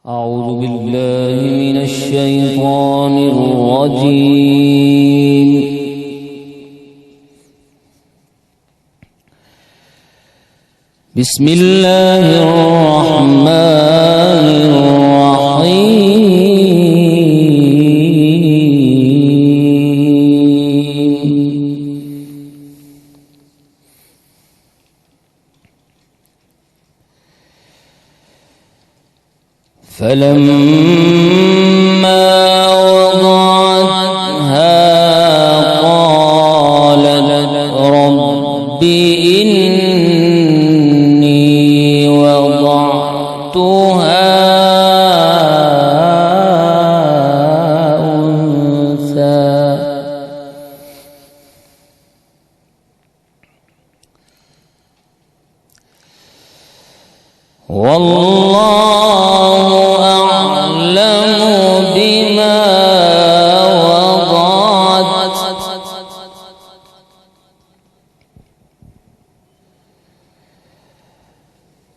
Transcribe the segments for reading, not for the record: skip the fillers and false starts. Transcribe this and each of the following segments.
أعوذ بالله من الشيطان الرجيم. بسم الله الرحمن الرحيم. فلما وضعتها قالت رب إني وضعتها أنثى والله أعلم بما وضعت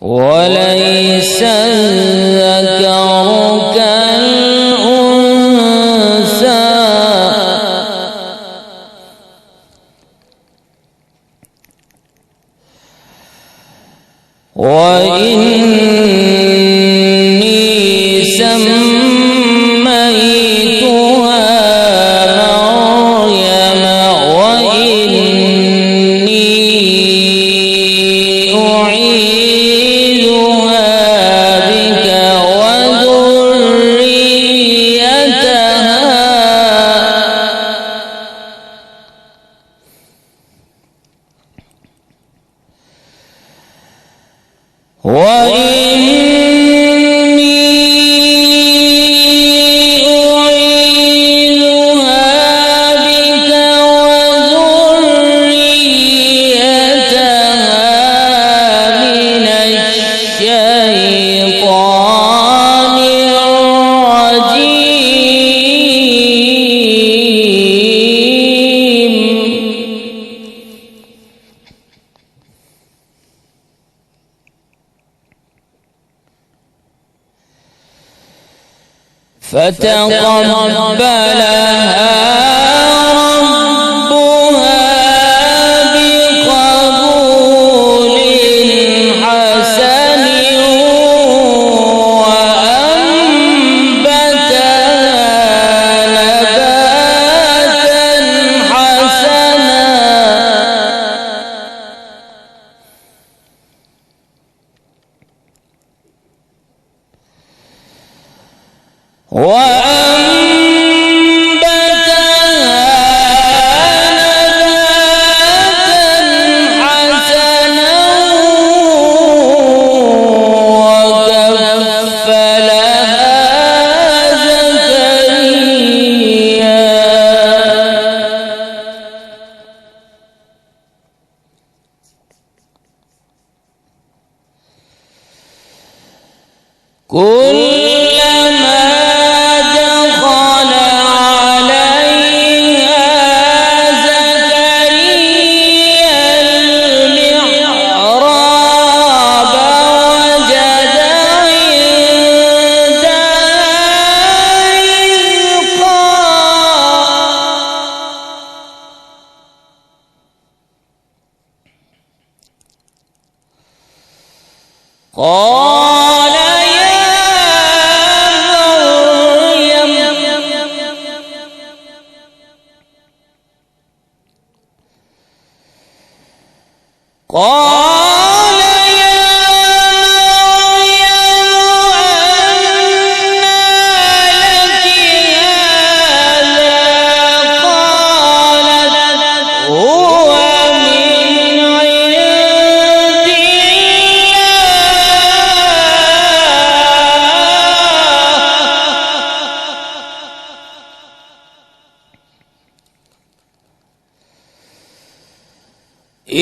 وليس الذكر كالأنثى وإني سميتها مريم وإني أعيذها بك فتقبلها ربها بقبول حسن وأنبتها نباتا حسنا كلما دخل عليها زكريا المحراب وجد عندها رزقا قال يا مريم أنى لك هذا؟ قالت هو من عند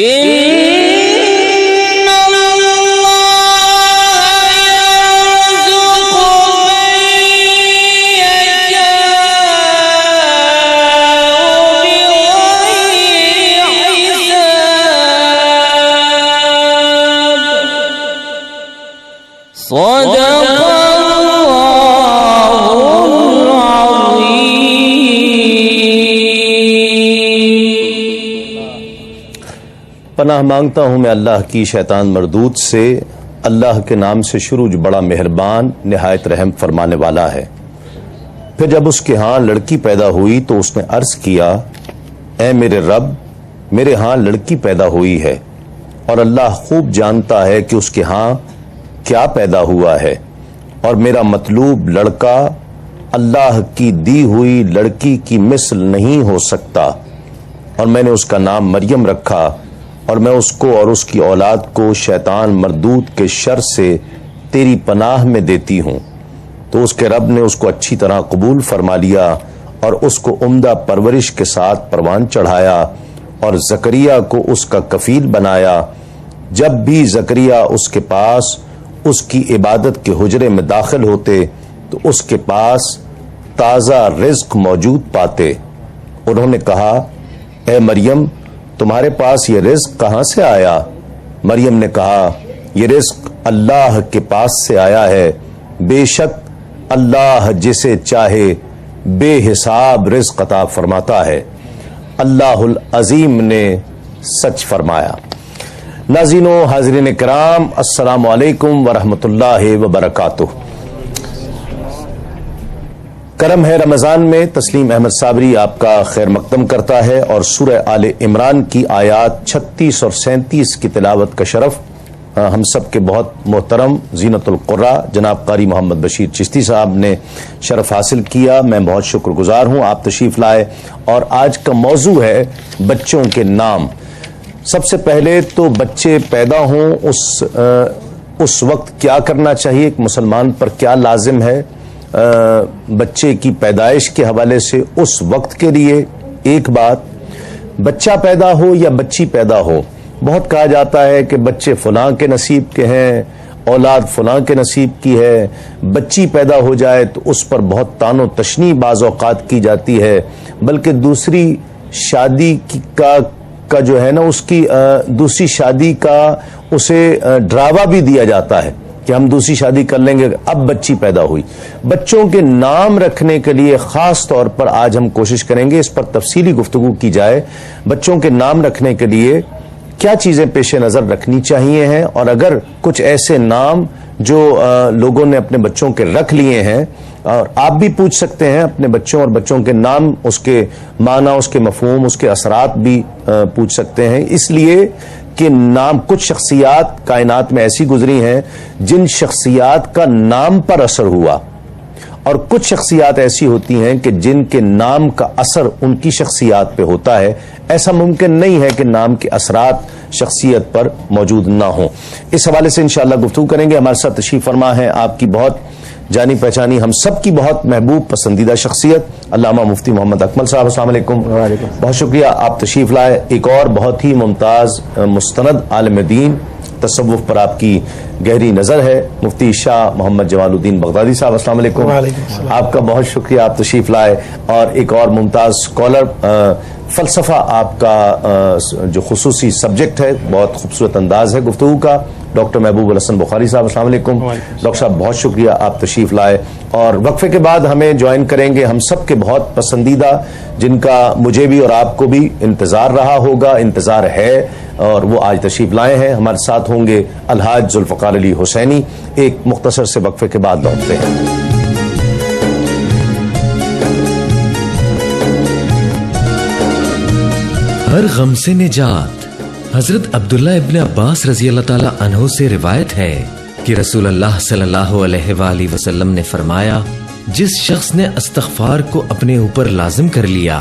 الله صدق الله پناہ مانگتا ہوں میں اللہ کی شیطان مردود سے، اللہ کے نام سے شروع جو بڑا مہربان نہایت رحم فرمانے والا ہے۔ پھر جب اس کے ہاں لڑکی پیدا ہوئی تو اس نے عرض کیا، اے میرے رب، میرے ہاں لڑکی پیدا ہوئی ہے اور اللہ خوب جانتا ہے کہ اس کے ہاں کیا پیدا ہوا ہے، اور میرا مطلوب لڑکا اللہ کی دی ہوئی لڑکی کی مثل نہیں ہو سکتا، اور میں نے اس کا نام مریم رکھا، اور میں اس کو اور اس کی اولاد کو شیطان مردود کے شر سے تیری پناہ میں دیتی ہوں۔ تو اس کے رب نے اس کو اچھی طرح قبول فرما لیا اور اس کو عمدہ پرورش کے ساتھ پروان چڑھایا اور زکریا کو اس کا کفیل بنایا۔ جب بھی زکریا اس کے پاس اس کی عبادت کے حجرے میں داخل ہوتے تو اس کے پاس تازہ رزق موجود پاتے۔ انہوں نے کہا، اے مریم، تمہارے پاس یہ رزق کہاں سے آیا؟ مریم نے کہا، یہ رزق اللہ کے پاس سے آیا ہے، بے شک اللہ جسے چاہے بے حساب رزق عطا فرماتا ہے۔ اللہ العظیم نے سچ فرمایا۔ ناظرین و حاضرین کرام، السلام علیکم ورحمۃ اللہ وبرکاتہ۔ کرم ہے رمضان میں تسلیم احمد صابری آپ کا خیر مقدم کرتا ہے اور سورہ آل عمران کی آیات 36 اور 37 کی تلاوت کا شرف ہم سب کے بہت محترم زینت القراء جناب قاری محمد بشیر چشتی صاحب نے شرف حاصل کیا۔ میں بہت شکر گزار ہوں، آپ تشریف لائے، اور آج کا موضوع ہے بچوں کے نام۔ سب سے پہلے تو بچے پیدا ہوں اس وقت کیا کرنا چاہیے، ایک مسلمان پر کیا لازم ہے بچے کی پیدائش کے حوالے سے اس وقت کے لیے۔ ایک بات، بچہ پیدا ہو یا بچی پیدا ہو، بہت کہا جاتا ہے کہ بچے فلاں کے نصیب کے ہیں، اولاد فلاں کے نصیب کی ہے۔ بچی پیدا ہو جائے تو اس پر بہت تان و تشنی بعض اوقات کی جاتی ہے، بلکہ دوسری شادی کا جو ہے نا، اس کی دوسری شادی کا اسے ڈراوا بھی دیا جاتا ہے کہ ہم دوسری شادی کر لیں گے اب بچی پیدا ہوئی۔ بچوں کے نام رکھنے کے لیے خاص طور پر آج ہم کوشش کریں گے اس پر تفصیلی گفتگو کی جائے۔ بچوں کے نام رکھنے کے لیے کیا چیزیں پیش نظر رکھنی چاہیے ہیں، اور اگر کچھ ایسے نام جو لوگوں نے اپنے بچوں کے رکھ لیے ہیں، اور آپ بھی پوچھ سکتے ہیں اپنے بچوں اور بچوں کے نام، اس کے معنی، اس کے مفہوم، اس کے اثرات بھی پوچھ سکتے ہیں، اس لیے کہ نام، کچھ شخصیات کائنات میں ایسی گزری ہیں جن شخصیات کا نام پر اثر ہوا، اور کچھ شخصیات ایسی ہوتی ہیں کہ جن کے نام کا اثر ان کی شخصیات پہ ہوتا ہے۔ ایسا ممکن نہیں ہے کہ نام کے اثرات شخصیت پر موجود نہ ہوں۔ اس حوالے سے انشاءاللہ گفتگو کریں گے۔ ہمارے ساتھ تشریف فرما ہے آپ کی بہت جانی پہچانی، ہم سب کی بہت محبوب پسندیدہ شخصیت علامہ مفتی محمد اکمل صاحب۔ السلام علیکم۔ بہت شکریہ آپ تشریف لائے۔ ایک اور بہت ہی ممتاز مستند عالم دین، تصوف پر آپ کی گہری نظر ہے، مفتی شاہ محمد جمال الدین بغدادی صاحب۔ السلام علیکم۔ آپ کا بہت شکریہ آپ تشریف لائے۔ اور ایک اور ممتاز اسکالر، فلسفہ آپ کا جو خصوصی سبجیکٹ ہے، بہت خوبصورت انداز ہے گفتگو کا، ڈاکٹر محبوب الحسن بخاری صاحب۔ السلام علیکم ڈاکٹر صاحب، بہت شکریہ آپ تشریف لائے۔ اور وقفے کے بعد ہمیں جوائن کریں گے ہم سب کے بہت پسندیدہ، جن کا مجھے بھی اور آپ کو بھی انتظار رہا ہوگا، انتظار ہے، اور وہ آج تشریف لائے ہیں۔ ہمارے ساتھ ہوں گے الحاج ذوالفقار علی حسینی۔ ایک مختصر سے وقفے کے بعد لوٹتے ہیں۔ ہر غم سے نجات۔ حضرت عبداللہ ابن عباس رضی اللہ تعالی عنہ سے روایت ہے کہ رسول اللہ صلی اللہ علیہ وآلہ وسلم نے فرمایا، جس شخص نے استغفار کو اپنے اوپر لازم کر لیا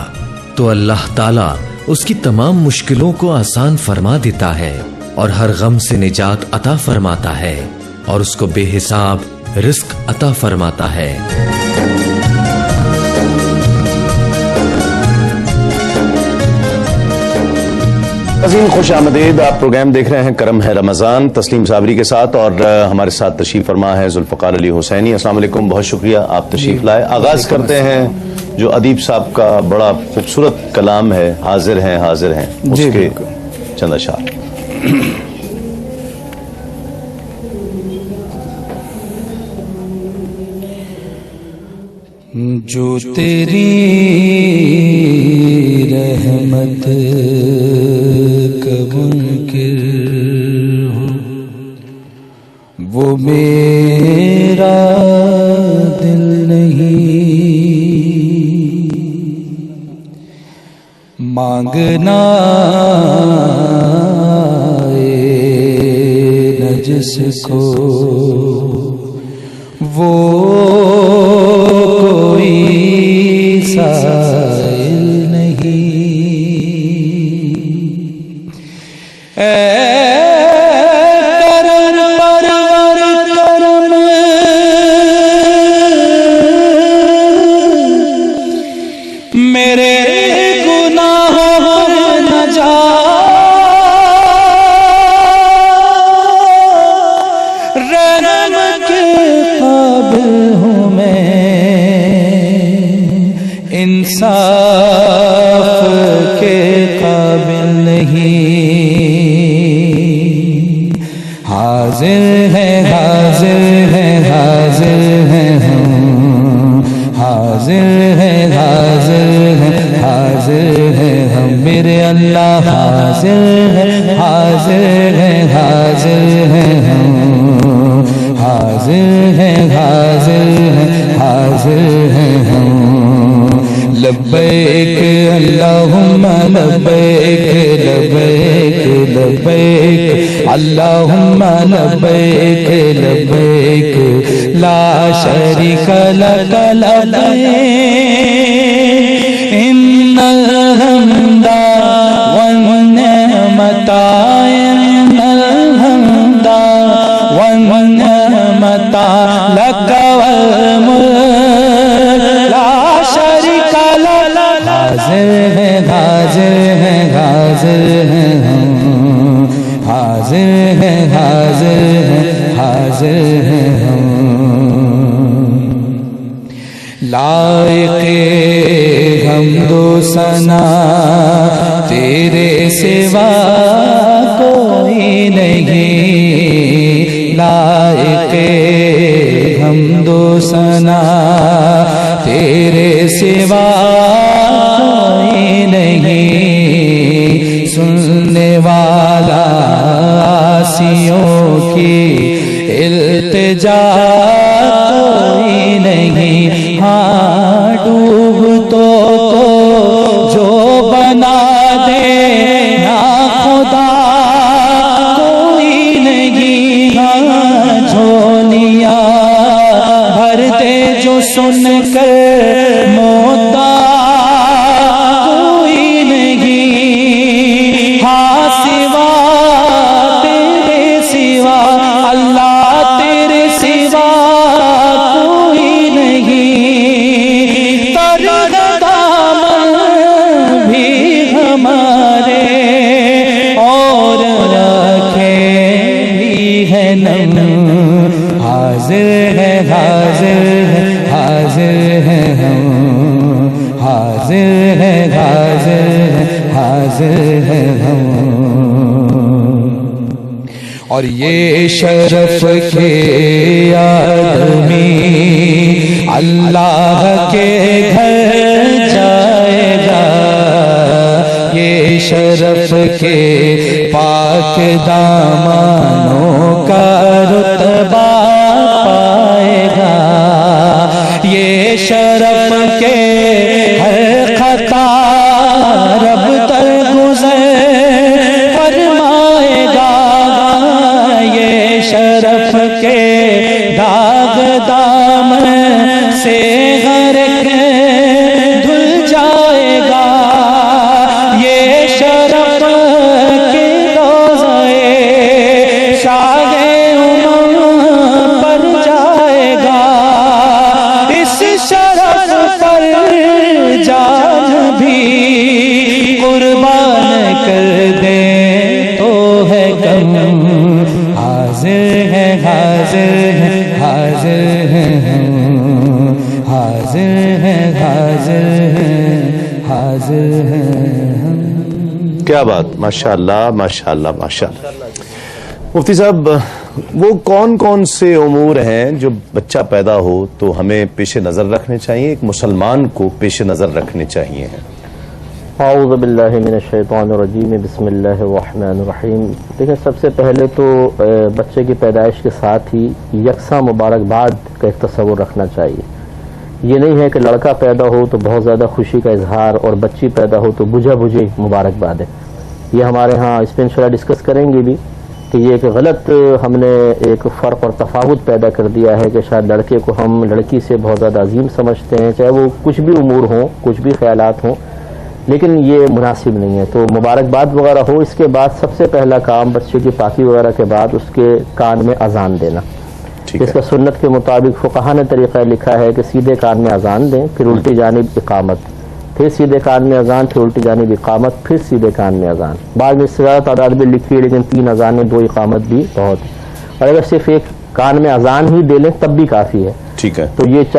تو اللہ تعالی اس کی تمام مشکلوں کو آسان فرما دیتا ہے اور ہر غم سے نجات عطا فرماتا ہے اور اس کو بے حساب رزق عطا فرماتا ہے۔ عظیم خوش آمدید، آپ پروگرام دیکھ رہے ہیں کرم ہے رمضان تسلیم صابری کے ساتھ، اور ہمارے ساتھ تشریف فرما ہے ذوالفقار علی حسینی۔ السلام علیکم، بہت شکریہ آپ تشریف لائے۔ آغاز کرتے ہیں جو ادیب صاحب کا بڑا خوبصورت کلام ہے، حاضر ہیں حاضر ہیں، اس کے چند اشعار۔ جو تیری رحمت کب ان کے وہ میرا دل نہیں مانگنا نہ جس کو وہ کوئی سائل نہیں کرم پرور کرم میرے گناہوں نہ جا رحم کے قابل ہوں میں انصاف کے قابل نہیں حاضر ہے حاضر ہے حاضر ہے ہم حاضر ہے حاضر ہے حاضر ہے ہم میرے اللہ حاضر ہے حاضر ہے حاضر ہے ہم حاضر ہے حاضر ہے حاضر ہے ہم لبیک اللہم لبیک لبیک لبیک اللہم لبیک لبیک لا شریک لک لبیک ان الحمد والنعمت ان الحمد والنعمت لک والملک لا شریک لک حاضر ہے حاضر ہے حاضر ہے ہم حاضر ہے حاضر ہے حاضر ہے ہم لائق حمد و ثنا تیرے سوا کوئی نہیں لائق حمد و ثنا تیرے سوا کوئی نہیں سننے والا آسیوں کی التجا کوئی نہیں ہاں ڈوبتوں کو جو بنا دے نا خدا کوئی نہیں ہاں جھولیاں بھر دے جو سن کر موتا کوئی نہیں ہاں سوا تیرے سوا اللہ تیرے سوا کوئی نہیں تر دامن بھی ہمارے اور رکھے بھی ہے نم حاضر ہے حاضر ہے حاضر ہے ہم حاضر ہے حاضر ہے حاضر ہے ہم اور یہ شرف کے آدمی اللہ کے گھر جائے گا یہ شرف کے پاک دامانوں کا رتبہ پائے گا یہ شرف کے ہر خطا رب تر گزر فرمائے گا یہ شرف کے داغ دامن سے ہر ایک دھل جائے گا یہ شرف کے روضے شاہ امم پر جائے گا اس شرف پر جان بھی قربان کر دے تو ہے غم حاضر ہے حاضر ہے حاضر ہے حاضر ہے حاضر ہے حاضر ہے کیا بات ماشاءاللہ ماشاءاللہ ماشاءاللہ مفتی صاحب وہ کون کون سے امور ہیں جو بچہ پیدا ہو تو ہمیں پیش نظر رکھنے چاہیے ایک مسلمان کو پیش نظر رکھنے چاہیے اعوذ باللہ من الشیطان الرجیم بسم اللہ الرحمن الرحیم. دیکھیں، سب سے پہلے تو بچے کی پیدائش کے ساتھ ہی یکساں مبارکباد کا ایک تصور رکھنا چاہیے. یہ نہیں ہے کہ لڑکا پیدا ہو تو بہت زیادہ خوشی کا اظہار اور بچی پیدا ہو تو بجھا بجھی مبارکباد ہے. یہ ہمارے ہاں اس پہ انشاءاللہ ڈسکس کریں گے بھی کہ یہ ایک غلط ہم نے ایک فرق اور تفاوت پیدا کر دیا ہے کہ شاید لڑکے کو ہم لڑکی سے بہت زیادہ عظیم سمجھتے ہیں، چاہے وہ کچھ بھی امور ہوں، کچھ بھی خیالات ہوں، لیکن یہ مناسب نہیں ہے. تو مبارکباد وغیرہ ہو، اس کے بعد سب سے پہلا کام بچے کی پاکی وغیرہ کے بعد اس کے کان میں اذان دینا. اس کا سنت کے مطابق فقہا نے طریقہ لکھا ہے کہ سیدھے کان میں اذان دیں، پھر الٹی جانب اقامت، پھر سیدھے کان میں اذان، پھر الٹی جانب اقامت، پھر سیدھے کان میں اذان. بعد میں اس سے زیادہ تعداد بھی لکھی ہے، لیکن 3 اذانیں 2 اقامت بھی بہت ہے. اور اگر صرف ایک کان میں اذان ہی دے لیں تب بھی کافی ہے. ٹھیک ہے. تو یہ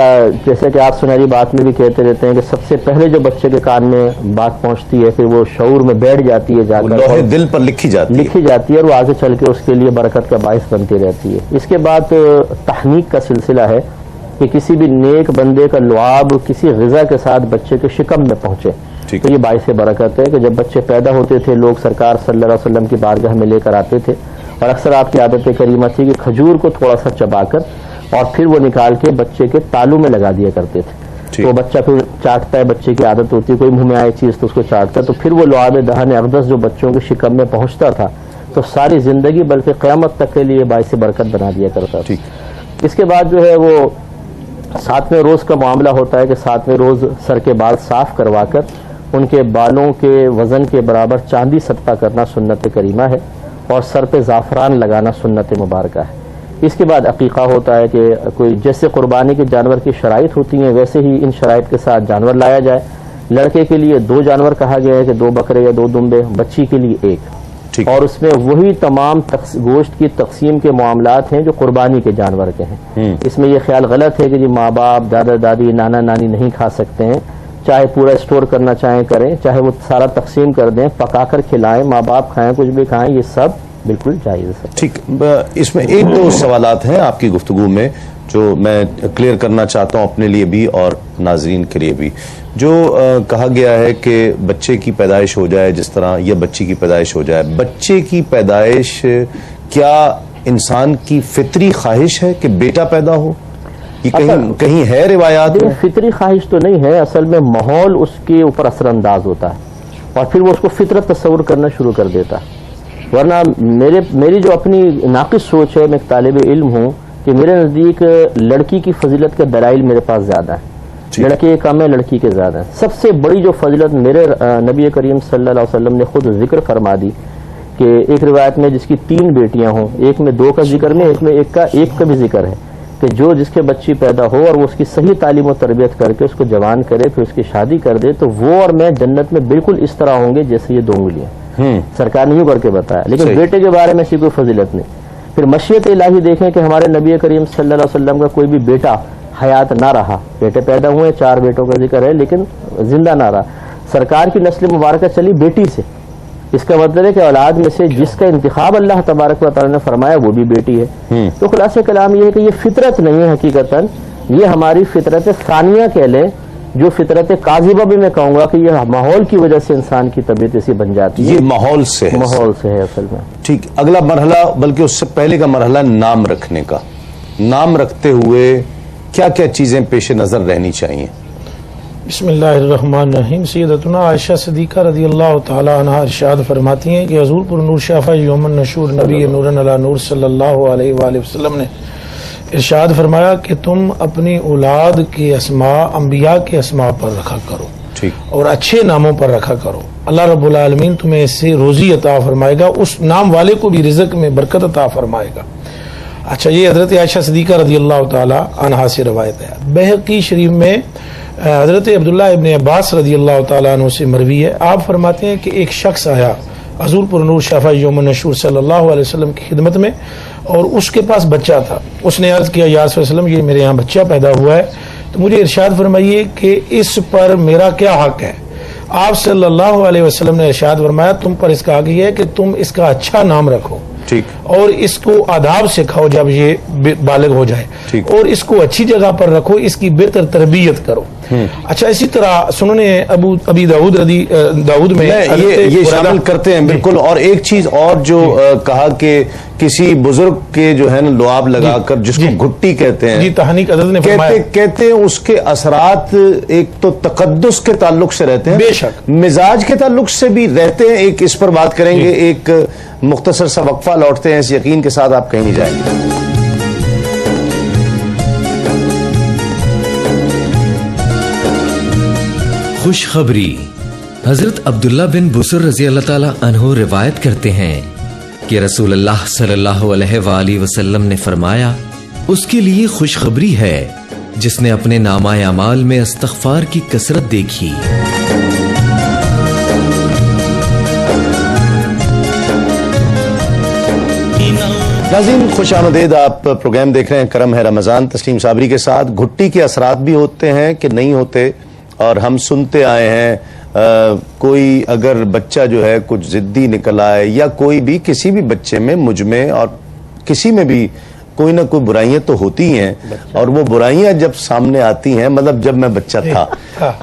جیسے کہ آپ سنہری بات میں بھی کہتے رہتے ہیں کہ سب سے پہلے جو بچے کے کان میں بات پہنچتی ہے پھر وہ شعور میں بیٹھ جاتی ہے، جا کر لوہے دل پر لکھی جاتی ہے اور وہ آگے چل کے اس کے لیے برکت کا باعث بنتی رہتی ہے. اس کے بعد تحنیک کا سلسلہ ہے کہ کسی بھی نیک بندے کا لعاب کسی غذا کے ساتھ بچے کے شکم میں پہنچے تو یہ باعث برکت ہے. کہ جب بچے پیدا ہوتے تھے لوگ سرکار صلی اللہ علیہ وسلم کی بارگاہ میں لے کر آتے تھے اور اکثر آپ کی عادت کریمہ تھی کہ کھجور کو تھوڑا سا چبا کر اور پھر وہ نکال کے بچے کے تالو میں لگا دیا کرتے تھے. تو بچہ پھر چاٹتا ہے، بچے کی عادت ہوتی ہے کوئی منہ میں آئے چیز تو اس کو چاٹتا ہے، تو پھر وہ لعاب دہن اقدس جو بچوں کے شکم میں پہنچتا تھا تو ساری زندگی بلکہ قیامت تک کے لیے باعث برکت بنا دیا کرتا تھا. اس کے بعد جو ہے وہ 7ویں روز کا معاملہ ہوتا ہے کہ 7ویں روز سر کے بال صاف کروا کر ان کے بالوں کے وزن کے برابر چاندی صدقہ کرنا سنت کریمہ ہے اور سر پہ زعفران لگانا سنت مبارکہ ہے. اس کے بعد عقیقہ ہوتا ہے کہ کوئی جیسے قربانی کے جانور کی شرائط ہوتی ہیں ویسے ہی ان شرائط کے ساتھ جانور لایا جائے. لڑکے کے لیے 2 جانور کہا گیا ہے کہ 2 بکرے یا 2 دمبے، بچی کے لیے 1، اور اس میں وہی تمام گوشت کی تقسیم کے معاملات ہیں جو قربانی کے جانور کے ہیں. اس میں یہ خیال غلط ہے کہ جی ماں باپ، دادا دادی، نانا نانی نہیں کھا سکتے ہیں، چاہے پورا اسٹور کرنا چاہیں کریں، چاہے وہ سارا تقسیم کر دیں، پکا کر کھلائیں، ماں باپ کھائیں، کچھ بھی کھائیں، یہ سب بالکل جائز ہے. ٹھیک. اس میں 1-2 سوالات ہیں آپ کی گفتگو میں جو میں کلیئر کرنا چاہتا ہوں اپنے لیے بھی اور ناظرین کے لیے بھی. جو کہا گیا ہے کہ بچے کی پیدائش ہو جائے جس طرح یا بچی کی پیدائش ہو جائے، بچے کی پیدائش کیا انسان کی فطری خواہش ہے کہ بیٹا پیدا ہو؟ یہ کہیں ہے روایات میں؟ فطری خواہش تو نہیں ہے، اصل میں ماحول اس کے اوپر اثر انداز ہوتا ہے اور پھر وہ اس کو فطرت تصور کرنا شروع کر دیتا ہے. ورنہ میری جو اپنی ناقص سوچ ہے، میں ایک طالب علم ہوں، کہ میرے نزدیک لڑکی کی فضیلت کے دلائل میرے پاس زیادہ ہیں. لڑکے کم ہے، لڑکی کے زیادہ ہیں. سب سے بڑی جو فضیلت میرے نبی کریم صلی اللہ علیہ وسلم نے خود ذکر فرما دی کہ ایک روایت میں جس کی 3 بیٹیاں ہوں، ایک میں 2 کا ذکر نہیں، ایک میں ایک کا بھی ذکر ہے کہ جو جس کے بچی پیدا ہو اور وہ اس کی صحیح تعلیم و تربیت کر کے اس کو جوان کرے پھر اس کی شادی کر دے تو وہ اور میں جنت میں بالکل اس طرح ہوں گے جیسے یہ 2 انگلیاں. سرکار نے یوں کر کے بتایا. لیکن بیٹے کے بارے میں ایسی کوئی فضیلت نہیں. پھر مشیت الہی دیکھیں کہ ہمارے نبی کریم صلی اللہ علیہ وسلم کا کوئی بھی بیٹا حیات نہ رہا. بیٹے پیدا ہوئے، 4 بیٹوں کا ذکر ہے، لیکن زندہ نہ رہا. سرکار کی نسل مبارکہ چلی بیٹی سے. اس کا مطلب ہے کہ اولاد میں سے جس کا انتخاب اللہ تبارک و تعالی نے فرمایا وہ بھی بیٹی ہے. تو خلاصہ کلام یہ ہے کہ یہ فطرت نہیں ہے حقیقتاً، یہ ہماری فطرت ثانیہ کہہ لیں، جو فطرت کاذبہ بھی میں کہوں گا کہ یہ ماحول کی وجہ سے انسان کی طبیعت ایسی بن جاتی ہے. یہ ماحول سے ہے اصل میں. ٹھیک. اگلا مرحلہ، بلکہ اس سے پہلے کا مرحلہ نام رکھنے کا. نام رکھتے ہوئے کیا کیا چیزیں پیش نظر رہنی چاہیے؟ بسم اللہ الرحمن الرحیم. سیدتنا عائشہ صدیقہ رضی اللہ تعالی عنہا ارشاد فرماتی ہیں کہ حضور پر نور شافع یوم النشور نبی نورن علی نور صلی اللہ علیہ وآلہ وسلم نے ارشاد فرمایا کہ تم اپنی اولاد کے اسماء انبیاء کے اسماء پر رکھا کرو اور اچھے ناموں پر رکھا کرو. اللہ رب العالمین تمہیں اس سے روزی عطا فرمائے گا، اس نام والے کو بھی رزق میں برکت عطا فرمائے گا. اچھا، یہ حضرت عائشہ صدیقہ رضی اللہ تعالی عنہا سے روایت ہے. بہقی شریف میں حضرت عبداللہ ابن عباس رضی اللہ تعالیٰ عنہ سے مروی ہے. آپ فرماتے ہیں کہ ایک شخص آیا حضور پر نور شافع یوم النشور صلی اللہ علیہ وسلم کی خدمت میں اور اس کے پاس بچہ تھا. اس نے عرض کیا یا رسول اللہ علیہ وسلم، یہ میرے یہاں بچہ پیدا ہوا ہے تو مجھے ارشاد فرمائیے کہ اس پر میرا کیا حق ہے. آپ صلی اللہ علیہ وسلم نے ارشاد فرمایا تم پر اس کا حق یہ ہے کہ تم اس کا اچھا نام رکھو ٹھیک. اور اس کو آداب سکھاؤ جب یہ بالغ ہو جائے, ٹھیک. اور اس کو اچھی جگہ پر رکھو, اس کی بہتر تربیت کرو. اچھا, اسی طرح سنن ابی داؤد میں یہ شامل کرتے ہیں بالکل. اور ایک چیز اور جو کہا کہ کسی بزرگ کے جو ہے نا لعاب لگا کر, جس کو گھٹی کہتے ہیں, جی تحنیک حضرت نے فرمایا, کہتے ہیں اس کے اثرات ایک تو تقدس کے تعلق سے رہتے ہیں, بے شک مزاج کے تعلق سے بھی رہتے ہیں. ایک اس پر بات کریں گے, ایک مختصر سا وقفہ, لوٹتے ہیں اس یقین کے ساتھ آپ کہیں نہیں جائیں گے. خوشخبری. حضرت عبداللہ بن بسر رضی اللہ تعالی عنہ روایت کرتے ہیں کہ رسول اللہ صلی اللہ علیہ وآلہ وسلم نے فرمایا, اس کے لیے خوشخبری ہے جس نے اپنے نامہ اعمال میں استغفار کی کثرت دیکھی. ناظرین خوش آمدید, آپ پروگرام دیکھ رہے ہیں کرم ہے رمضان تسلیم صابری کے ساتھ. گھٹی کے اثرات بھی ہوتے ہیں کہ نہیں ہوتے, اور ہم سنتے آئے ہیں کوئی اگر بچہ جو ہے کچھ ضدی نکل آئے, یا کوئی بھی کسی بھی بچے میں, مجھ میں اور کسی میں بھی کوئی نہ کوئی برائیاں تو ہوتی ہیں, اور وہ برائیاں جب سامنے آتی ہیں, مطلب جب میں بچہ تھا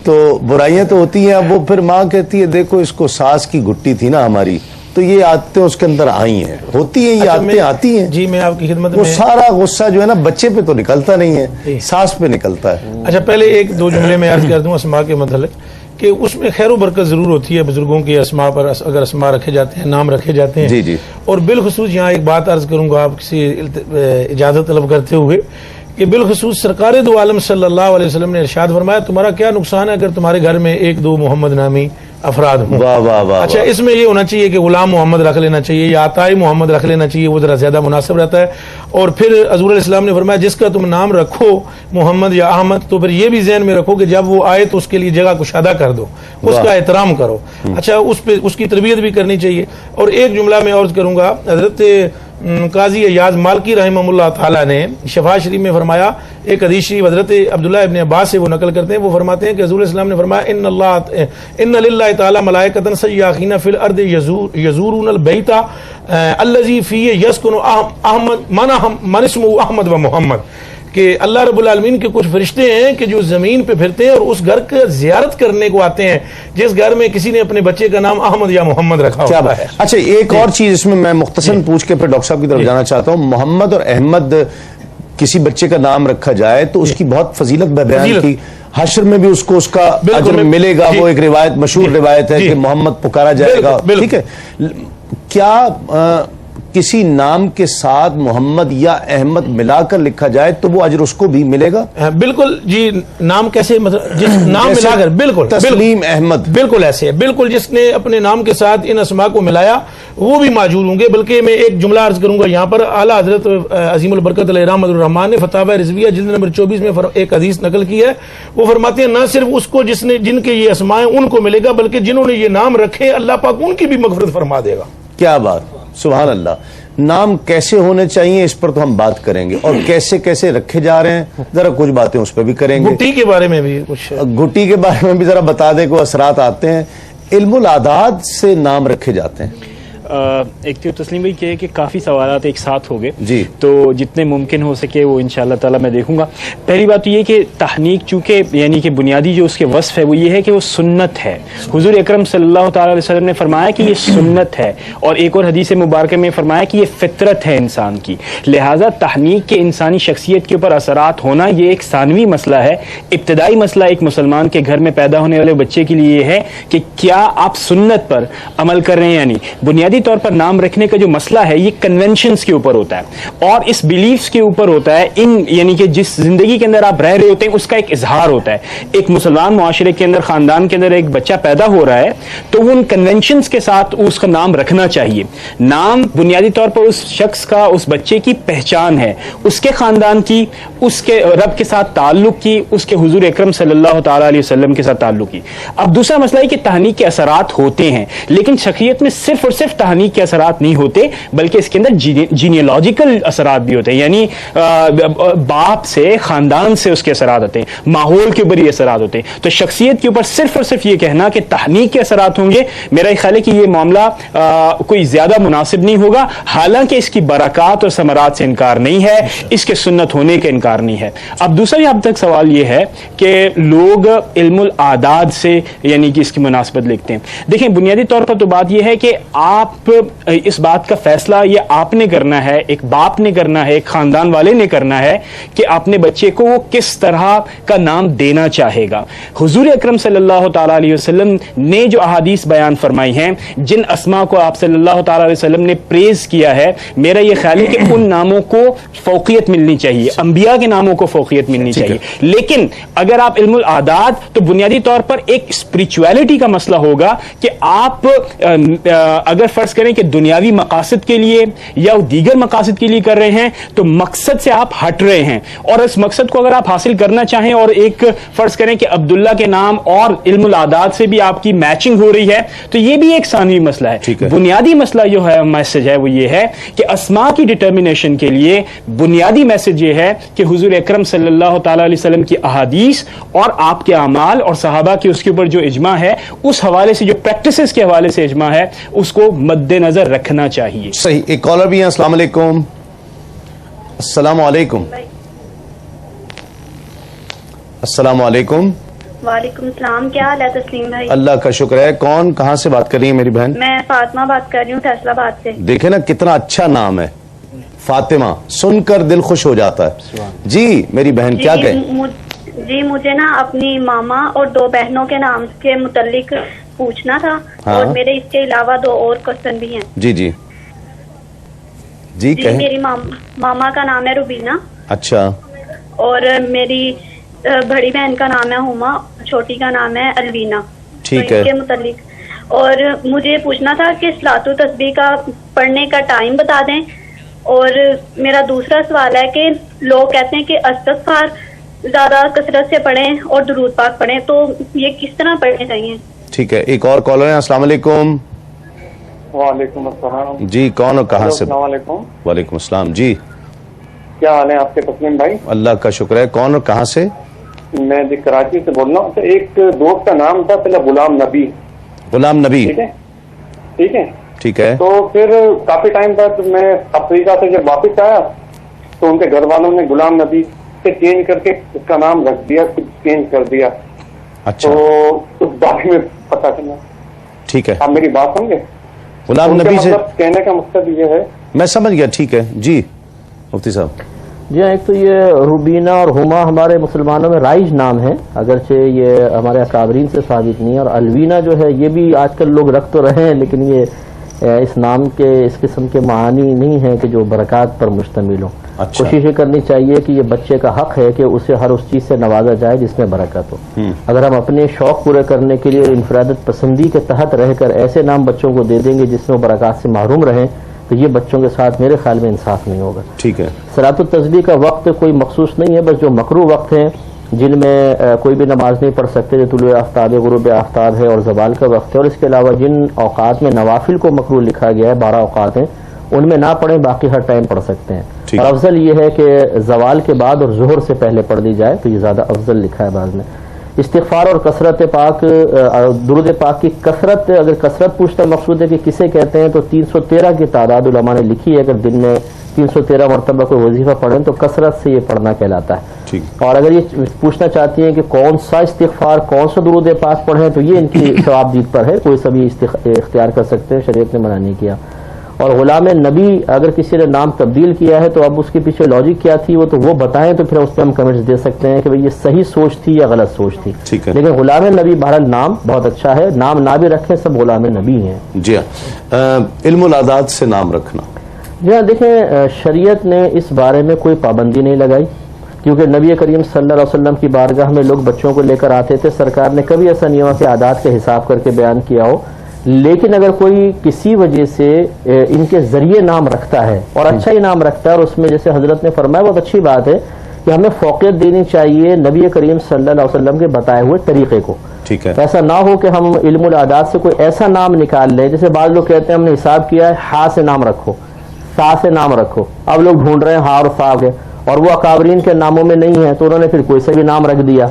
تو برائیاں تو ہوتی ہیں. اب وہ پھر ماں کہتی ہے دیکھو اس کو ساس کی گھٹی تھی نا ہماری, تو یہ عادتیں اس کے اندر آئی ہیں, ہوتی ہیں, یہ عادتیں آتی ہیں. جی میں آپ کی خدمت وہ میں, سارا غصہ جو ہے نا بچے پہ تو نکلتا نہیں ہے, ساس پہ نکلتا ہے. اچھا پہلے ایک دو جملے میں عرض کر دوں اسماء کے متعلق, کہ اس میں خیر و برکت ضرور ہوتی ہے. بزرگوں کے اسماء پر اگر اسماء رکھے جاتے ہیں, نام رکھے جاتے ہیں, جی جی. اور بالخصوص یہاں ایک بات عرض کروں گا آپ سے اجازت طلب کرتے ہوئے, کہ بالخصوص سرکار دو عالم صلی اللہ علیہ وسلم نے ارشاد فرمایا, تمہارا کیا نقصان ہے اگر تمہارے گھر میں ایک دو محمد نامی افراد ہوں. واہ واہ واہ. اچھا, اس میں یہ ہونا چاہیے کہ غلام محمد رکھ لینا چاہیے, یا عطائی محمد رکھ لینا چاہیے, وہ ذرا زیادہ مناسب رہتا ہے. اور پھر حضور علیہ السلام نے فرمایا جس کا تم نام رکھو محمد یا احمد, تو پھر یہ بھی ذہن میں رکھو کہ جب وہ آئے تو اس کے لیے جگہ کشادہ کر دو, اس کا احترام کرو. اچھا, اس پہ اس کی تربیت بھی کرنی چاہیے. اور ایک جملہ میں عرض کروں گا, حضرت قاضی ایاز مالکی رحمہ اللہ تعالیٰ نے شفا شریف میں فرمایا, ایک حدیث شریف حضرت عبداللہ ابن عباس سے وہ نقل کرتے ہیں, وہ فرماتے ہیں کہ حضور السلام نے فرمایا ان للہ تعالی ملائکۃ سیاخین فی الارض یزورون البیت الذی فیہ یسکن احمد من اسمہ احمد و محمد, کہ اللہ رب العالمین کے کچھ فرشتے ہیں کہ جو زمین پہ پھرتے ہیں اور اس گھر کا زیارت کرنے کو آتے ہیں جس گھر میں کسی نے اپنے بچے کا نام احمد یا محمد رکھا ہوتا ہے. اچھا, ایک اور چیز اس میں مختصراً پوچھ کے پھر ڈاکٹر صاحب کی طرف جانا چاہتا ہوں. محمد اور احمد کسی بچے کا نام رکھا جائے تو اس کی بہت فضیلت بیان کی, حشر میں بھی اس کو اس کا اجر ملے گا. وہ ایک روایت, مشہور روایت ہے کہ محمد پکارا جائے گا. ٹھیک ہے, کیا کسی نام کے ساتھ محمد یا احمد ملا کر لکھا جائے تو وہ اجر اس کو بھی ملے گا؟ بالکل جی. نام کیسے, مطلب جس نام ملا کر, بالکل تسلیم احمد, بالکل ایسے ہے, بالکل جس نے اپنے نام کے ساتھ ان اسماء کو ملایا وہ بھی موجود ہوں گے. بلکہ میں ایک جملہ عرض کروں گا یہاں پر, اعلیٰ حضرت عظیم البرکت علیہ رحمۃ الرحمان نے فتاوی رضویہ جلد نمبر 24 میں ایک حدیث نقل کی ہے. وہ فرماتے ہیں نہ صرف اس کو جن کے یہ اسماء ہیں ان کو ملے گا, بلکہ جنہوں نے یہ نام رکھے اللہ پاک ان کی بھی مغفرت فرما دے گا. کیا بات, سبحان اللہ. نام کیسے ہونے چاہیے اس پر تو ہم بات کریں گے, اور کیسے کیسے رکھے جا رہے ہیں ذرا کچھ باتیں اس پہ بھی کریں گے. گھٹی کے بارے میں بھی کچھ, گھٹی کے بارے میں بھی ذرا بتا دیں, کوئی اثرات آتے ہیں. علم العادات سے نام رکھے جاتے ہیں. ایک تو تسلیم بھائی کہ کافی سوالات ایک ساتھ ہو گئے جی, تو جتنے ممکن ہو سکے وہ انشاءاللہ تعالی میں دیکھوں گا. پہلی بات تو یہ کہ تحنیک چونکہ یعنی کہ بنیادی جو اس کے وصف ہے وہ یہ ہے کہ وہ سنت ہے. حضور اکرم صلی اللہ تعالی علیہ وسلم نے فرمایا کہ یہ سنت ہے, اور ایک اور حدیث مبارکہ میں فرمایا کہ یہ فطرت ہے انسان کی. لہٰذا تحنیک کے انسانی شخصیت کے اوپر اثرات ہونا یہ ایک ثانوی مسئلہ ہے. ابتدائی مسئلہ ایک مسلمان کے گھر میں پیدا ہونے والے بچے کے لیے یہ ہے کہ کیا آپ سنت پر عمل کر رہے ہیں یا نہیں. بنیادی طور پر نام رکھنے کا جو مسئلہ ہے یہ کنونشنز کے اوپر ہوتا ہے اور اس بلیفز کے اوپر ہوتا ہے. ان یعنی کہ جس زندگی کے اندر آپ رہ رہے ہوتے ہیں اس کا ایک اظہار ہوتا ہے. ایک مسلمان معاشرے کے اندر, خاندان کے اندر ایک بچہ پیدا ہو رہا ہے تو وہ ان کنونشنز کے ساتھ اس کا نام رکھنا چاہیے. نام بنیادی طور پر اس شخص کا, اس بچے کی پہچان ہے, اس کے خاندان کی, اس کے رب کے ساتھ تعلق کی, اس کے حضور اکرم صلی اللہ تعالی علیہ وسلم کے ساتھ تعلق کی. اب دوسرا مسئلہ ہے کہ تحنیک کے اثرات ہوتے ہیں, لیکن شخصیت میں صرف اور صرف تحنیک کے اثرات نہیں ہوتے بلکہ اس کے اندر جینیالوجیکل اثرات بھی ہوتے ہیں، یعنی باپ سے، خاندان سے اس کے اثرات ہوتے ہیں، ماحول کے اوپر یہ اثرات ہوتے ہیں. تو شخصیت کے اوپر صرف اور صرف یہ کہنا کہ تحنیک کے اثرات ہوں گے، میرا خیال ہے کہ یہ معاملہ کوئی زیادہ مناسب نہیں ہوگا، حالانکہ اس کی برکات اور ثمرات سے انکار نہیں ہے، اس کے سنت ہونے کا انکار نہیں ہے. اب دوسرا یہاں تک سوال یہ ہے کہ لوگ علم العادات سے یعنی کہ اس کی مناسبت لکھتے ہیں. دیکھیں بنیادی طور پر تو بات یہ ہے کہ آپ اس بات کا فیصلہ یہ آپ نے کرنا ہے، ایک باپ نے کرنا ہے، ایک خاندان والے نے کرنا ہے کہ اپنے بچے کو وہ کس طرح کا نام دینا چاہے گا. حضور اکرم صلی اللہ تعالی علیہ وسلم نے جو احادیث بیان فرمائی ہیں، جن اسماء کو آپ صلی اللہ تعالی علیہ وسلم نے پریز کیا ہے، میرا یہ خیال ہے کہ ان ناموں کو فوقیت ملنی چاہیے، انبیاء کے ناموں کو فوقیت ملنی چاہیے. لیکن اگر آپ علم العادات، تو بنیادی طور پر ایک اسپرچویلٹی کا مسئلہ ہوگا کہ آپ اگر فرض کریں کہ دنیاوی مقاصد کے لیے یا دیگر مقاصد کے لیے کر رہے ہیں تو مقصد سے آپ ہٹ رہے ہیں، اور اس مقصد کو اگر آپ حاصل کرنا چاہیں اور ایک فرض کریں کہ عبداللہ کے نام اور علم العادات سے بھی آپ کی میچنگ ہو رہی ہے تو یہ بھی ایک ثانوی مسئلہ ہے. بنیادی مسئلہ جو ہے میسج ہے وہ یہ ہے کہ اسماء کی ڈٹرمنیشن کے لیے بنیادی میسج یہ ہے کہ حضور اکرم صلی اللہ تعالی علیہ وسلم کی احادیث اور آپ کے اعمال اور صحابہ کی اس کے اوپر جو اجماع ہے، اس حوالے سے جو پریکٹسز کے حوالے سے اجماع ہے، اس کو مد نظر رکھنا چاہیے. صحیح. ایک کالر بھی ہیں. السلام علیکم. السلام علیکم. السلام علیکم. وعلیکم السلام. کیا حال ہے تسلیم بھائی؟ اللہ کا شکر ہے. کون کہاں سے بات کر رہی ہیں میری بہن؟ میں فاطمہ بات کر رہی ہوں فیصل آباد سے. دیکھیں نا کتنا اچھا نام ہے فاطمہ، سن کر دل خوش ہو جاتا ہے. جی میری بہن کیا کہیں؟ جی مجھے نا اپنی ماما اور 2 بہنوں کے نام کے متعلق پوچھنا تھا. اور میرے اس کے علاوہ 2 اور کوسچن بھی ہیں. جی جی جی کہیں. میری ماما کا نام ہے روبینہ. اچھا. اور میری بڑی بہن کا نام ہے ہما، چھوٹی کا نام ہے الوینا. ٹھیک ہے. ان کے متعلق اور مجھے پوچھنا تھا کہ صلاۃ و تسبیح کا پڑھنے کا ٹائم بتا دیں. اور میرا دوسرا سوال ہے کہ لوگ کہتے ہیں کہ استغفار زیادہ کثرت سے پڑھیں اور درود پاک پڑھیں، تو یہ کس طرح پڑھنے چاہیے؟ ٹھیک ہے. ایک اور کالر ہے. السلام علیکم. وعلیکم السلام. جی کون اور کہاں سے؟ السلام علیکم. وعلیکم السلام. جی کیا حال ہے آپ کے تسلیم بھائی؟ اللہ کا شکر ہے. کون اور کہاں سے؟ میں جی کراچی سے بول رہا ہوں. ایک دوست کا نام تھا پہلے غلام نبی. غلام نبی. ٹھیک ہے ٹھیک ہے ٹھیک ہے. تو پھر کافی ٹائم بعد میں افریقہ سے جب واپس آیا تو ان کے گھر والوں نے غلام نبی سے چینج کر کے اس کا نام رکھ دیا، چینج کر دیا. اچھا. تو اس بارے میں پتا چلا. ٹھیک ہے. آپ میری بات سمجھے؟ غلام نبی سے کہنے کا مقصد یہ ہے. میں سمجھ گیا. ٹھیک ہے. جی مفتی صاحب. جی ایک تو یہ روبینہ اور ہما ہمارے مسلمانوں میں رائج نام ہے، اگرچہ یہ ہمارے اکابرین سے ثابت نہیں ہے. اور الوینہ جو ہے یہ بھی آج کل لوگ رکھ تو رہے ہیں، لیکن یہ اس نام کے اس قسم کے معانی نہیں ہیں کہ جو برکات پر مشتمل ہوں. اچھا. کوشش یہ کرنی چاہیے کہ یہ بچے کا حق ہے کہ اسے ہر اس چیز سے نوازا جائے جس میں برکت ہو. اگر ہم اپنے شوق پورے کرنے کے لیے انفرادت پسندی کے تحت رہ کر ایسے نام بچوں کو دے دیں گے جس میں وہ برکات سے محروم رہیں تو یہ بچوں کے ساتھ میرے خیال میں انصاف نہیں ہوگا. ٹھیک ہے. صلاۃ التسبیح کا وقت کوئی مخصوص نہیں ہے، بس جو مکروہ وقت ہیں جن میں کوئی بھی نماز نہیں پڑھ سکتے، جو طلوع آفتاب، غروب آفتاب ہے اور زوال کا وقت ہے. اور اس کے علاوہ جن اوقات میں نوافل کو مکروہ لکھا گیا ہے 12 اوقات ہیں ان میں نہ پڑھیں، باقی ہر ٹائم پڑھ سکتے ہیں. اور افضل یہ ہے کہ زوال کے بعد اور ظہر سے پہلے پڑھ دی جائے تو یہ زیادہ افضل لکھا ہے بعض میں. استغفار اور کثرت پاک، درود پاک کی کثرت، اگر کثرت پوچھتا مقصود ہے کہ کسے کہتے ہیں تو 313 کی تعداد علماء نے لکھی ہے. اگر دن میں 313 مرتبہ کوئی وظیفہ پڑھیں تو کثرت سے یہ پڑھنا کہلاتا ہے. اور اگر یہ پوچھنا چاہتی ہیں کہ کون سا استغفار، کون سا درود پاک پڑھیں تو یہ ان کی ثواب دید پر ہے، کوئی سبھی اختیار کر سکتے ہیں، شریعت نے منع نہیں کیا. اور غلام نبی اگر کسی نے نام تبدیل کیا ہے تو اب اس کے پیچھے لاجک کیا تھی وہ تو وہ بتائیں تو پھر اس پہ ہم کمنٹس دے سکتے ہیں کہ بھئی یہ صحیح سوچ تھی یا غلط سوچ تھی. لیکن غلام نبی بہرحال نام بہت اچھا ہے، نام نہ بھی رکھیں، سب غلام نبی ہیں. جی ہاں. علم العادات سے نام رکھنا، جی ہاں دیکھیں شریعت نے اس بارے میں کوئی پابندی نہیں لگائی، کیونکہ نبی کریم صلی اللہ علیہ وسلم کی بارگاہ میں لوگ بچوں کو لے کر آتے تھے. سرکار نے کبھی ایسا نہیں ہوا کہ عادات کے حساب کر کے بیان کیا ہو. لیکن اگر کوئی کسی وجہ سے ان کے ذریعے نام رکھتا ہے اور اچھا ہی نام رکھتا ہے، اور اس میں جیسے حضرت نے فرمایا بہت اچھی بات ہے کہ ہمیں فوقیت دینی چاہیے نبی کریم صلی اللہ علیہ وسلم کے بتائے ہوئے طریقے کو. ٹھیک ہے. ایسا نہ ہو کہ ہم علم العادات سے کوئی ایسا نام نکال لیں، جیسے بعض لوگ کہتے ہیں ہم نے حساب کیا ہے ہا سے نام رکھو، سا سے نام رکھو. اب لوگ ڈھونڈ رہے ہیں ہا اور فا کے، اور وہ اکابرین کے ناموں میں نہیں ہے تو انہوں نے پھر کوئی سے بھی نام رکھ دیا.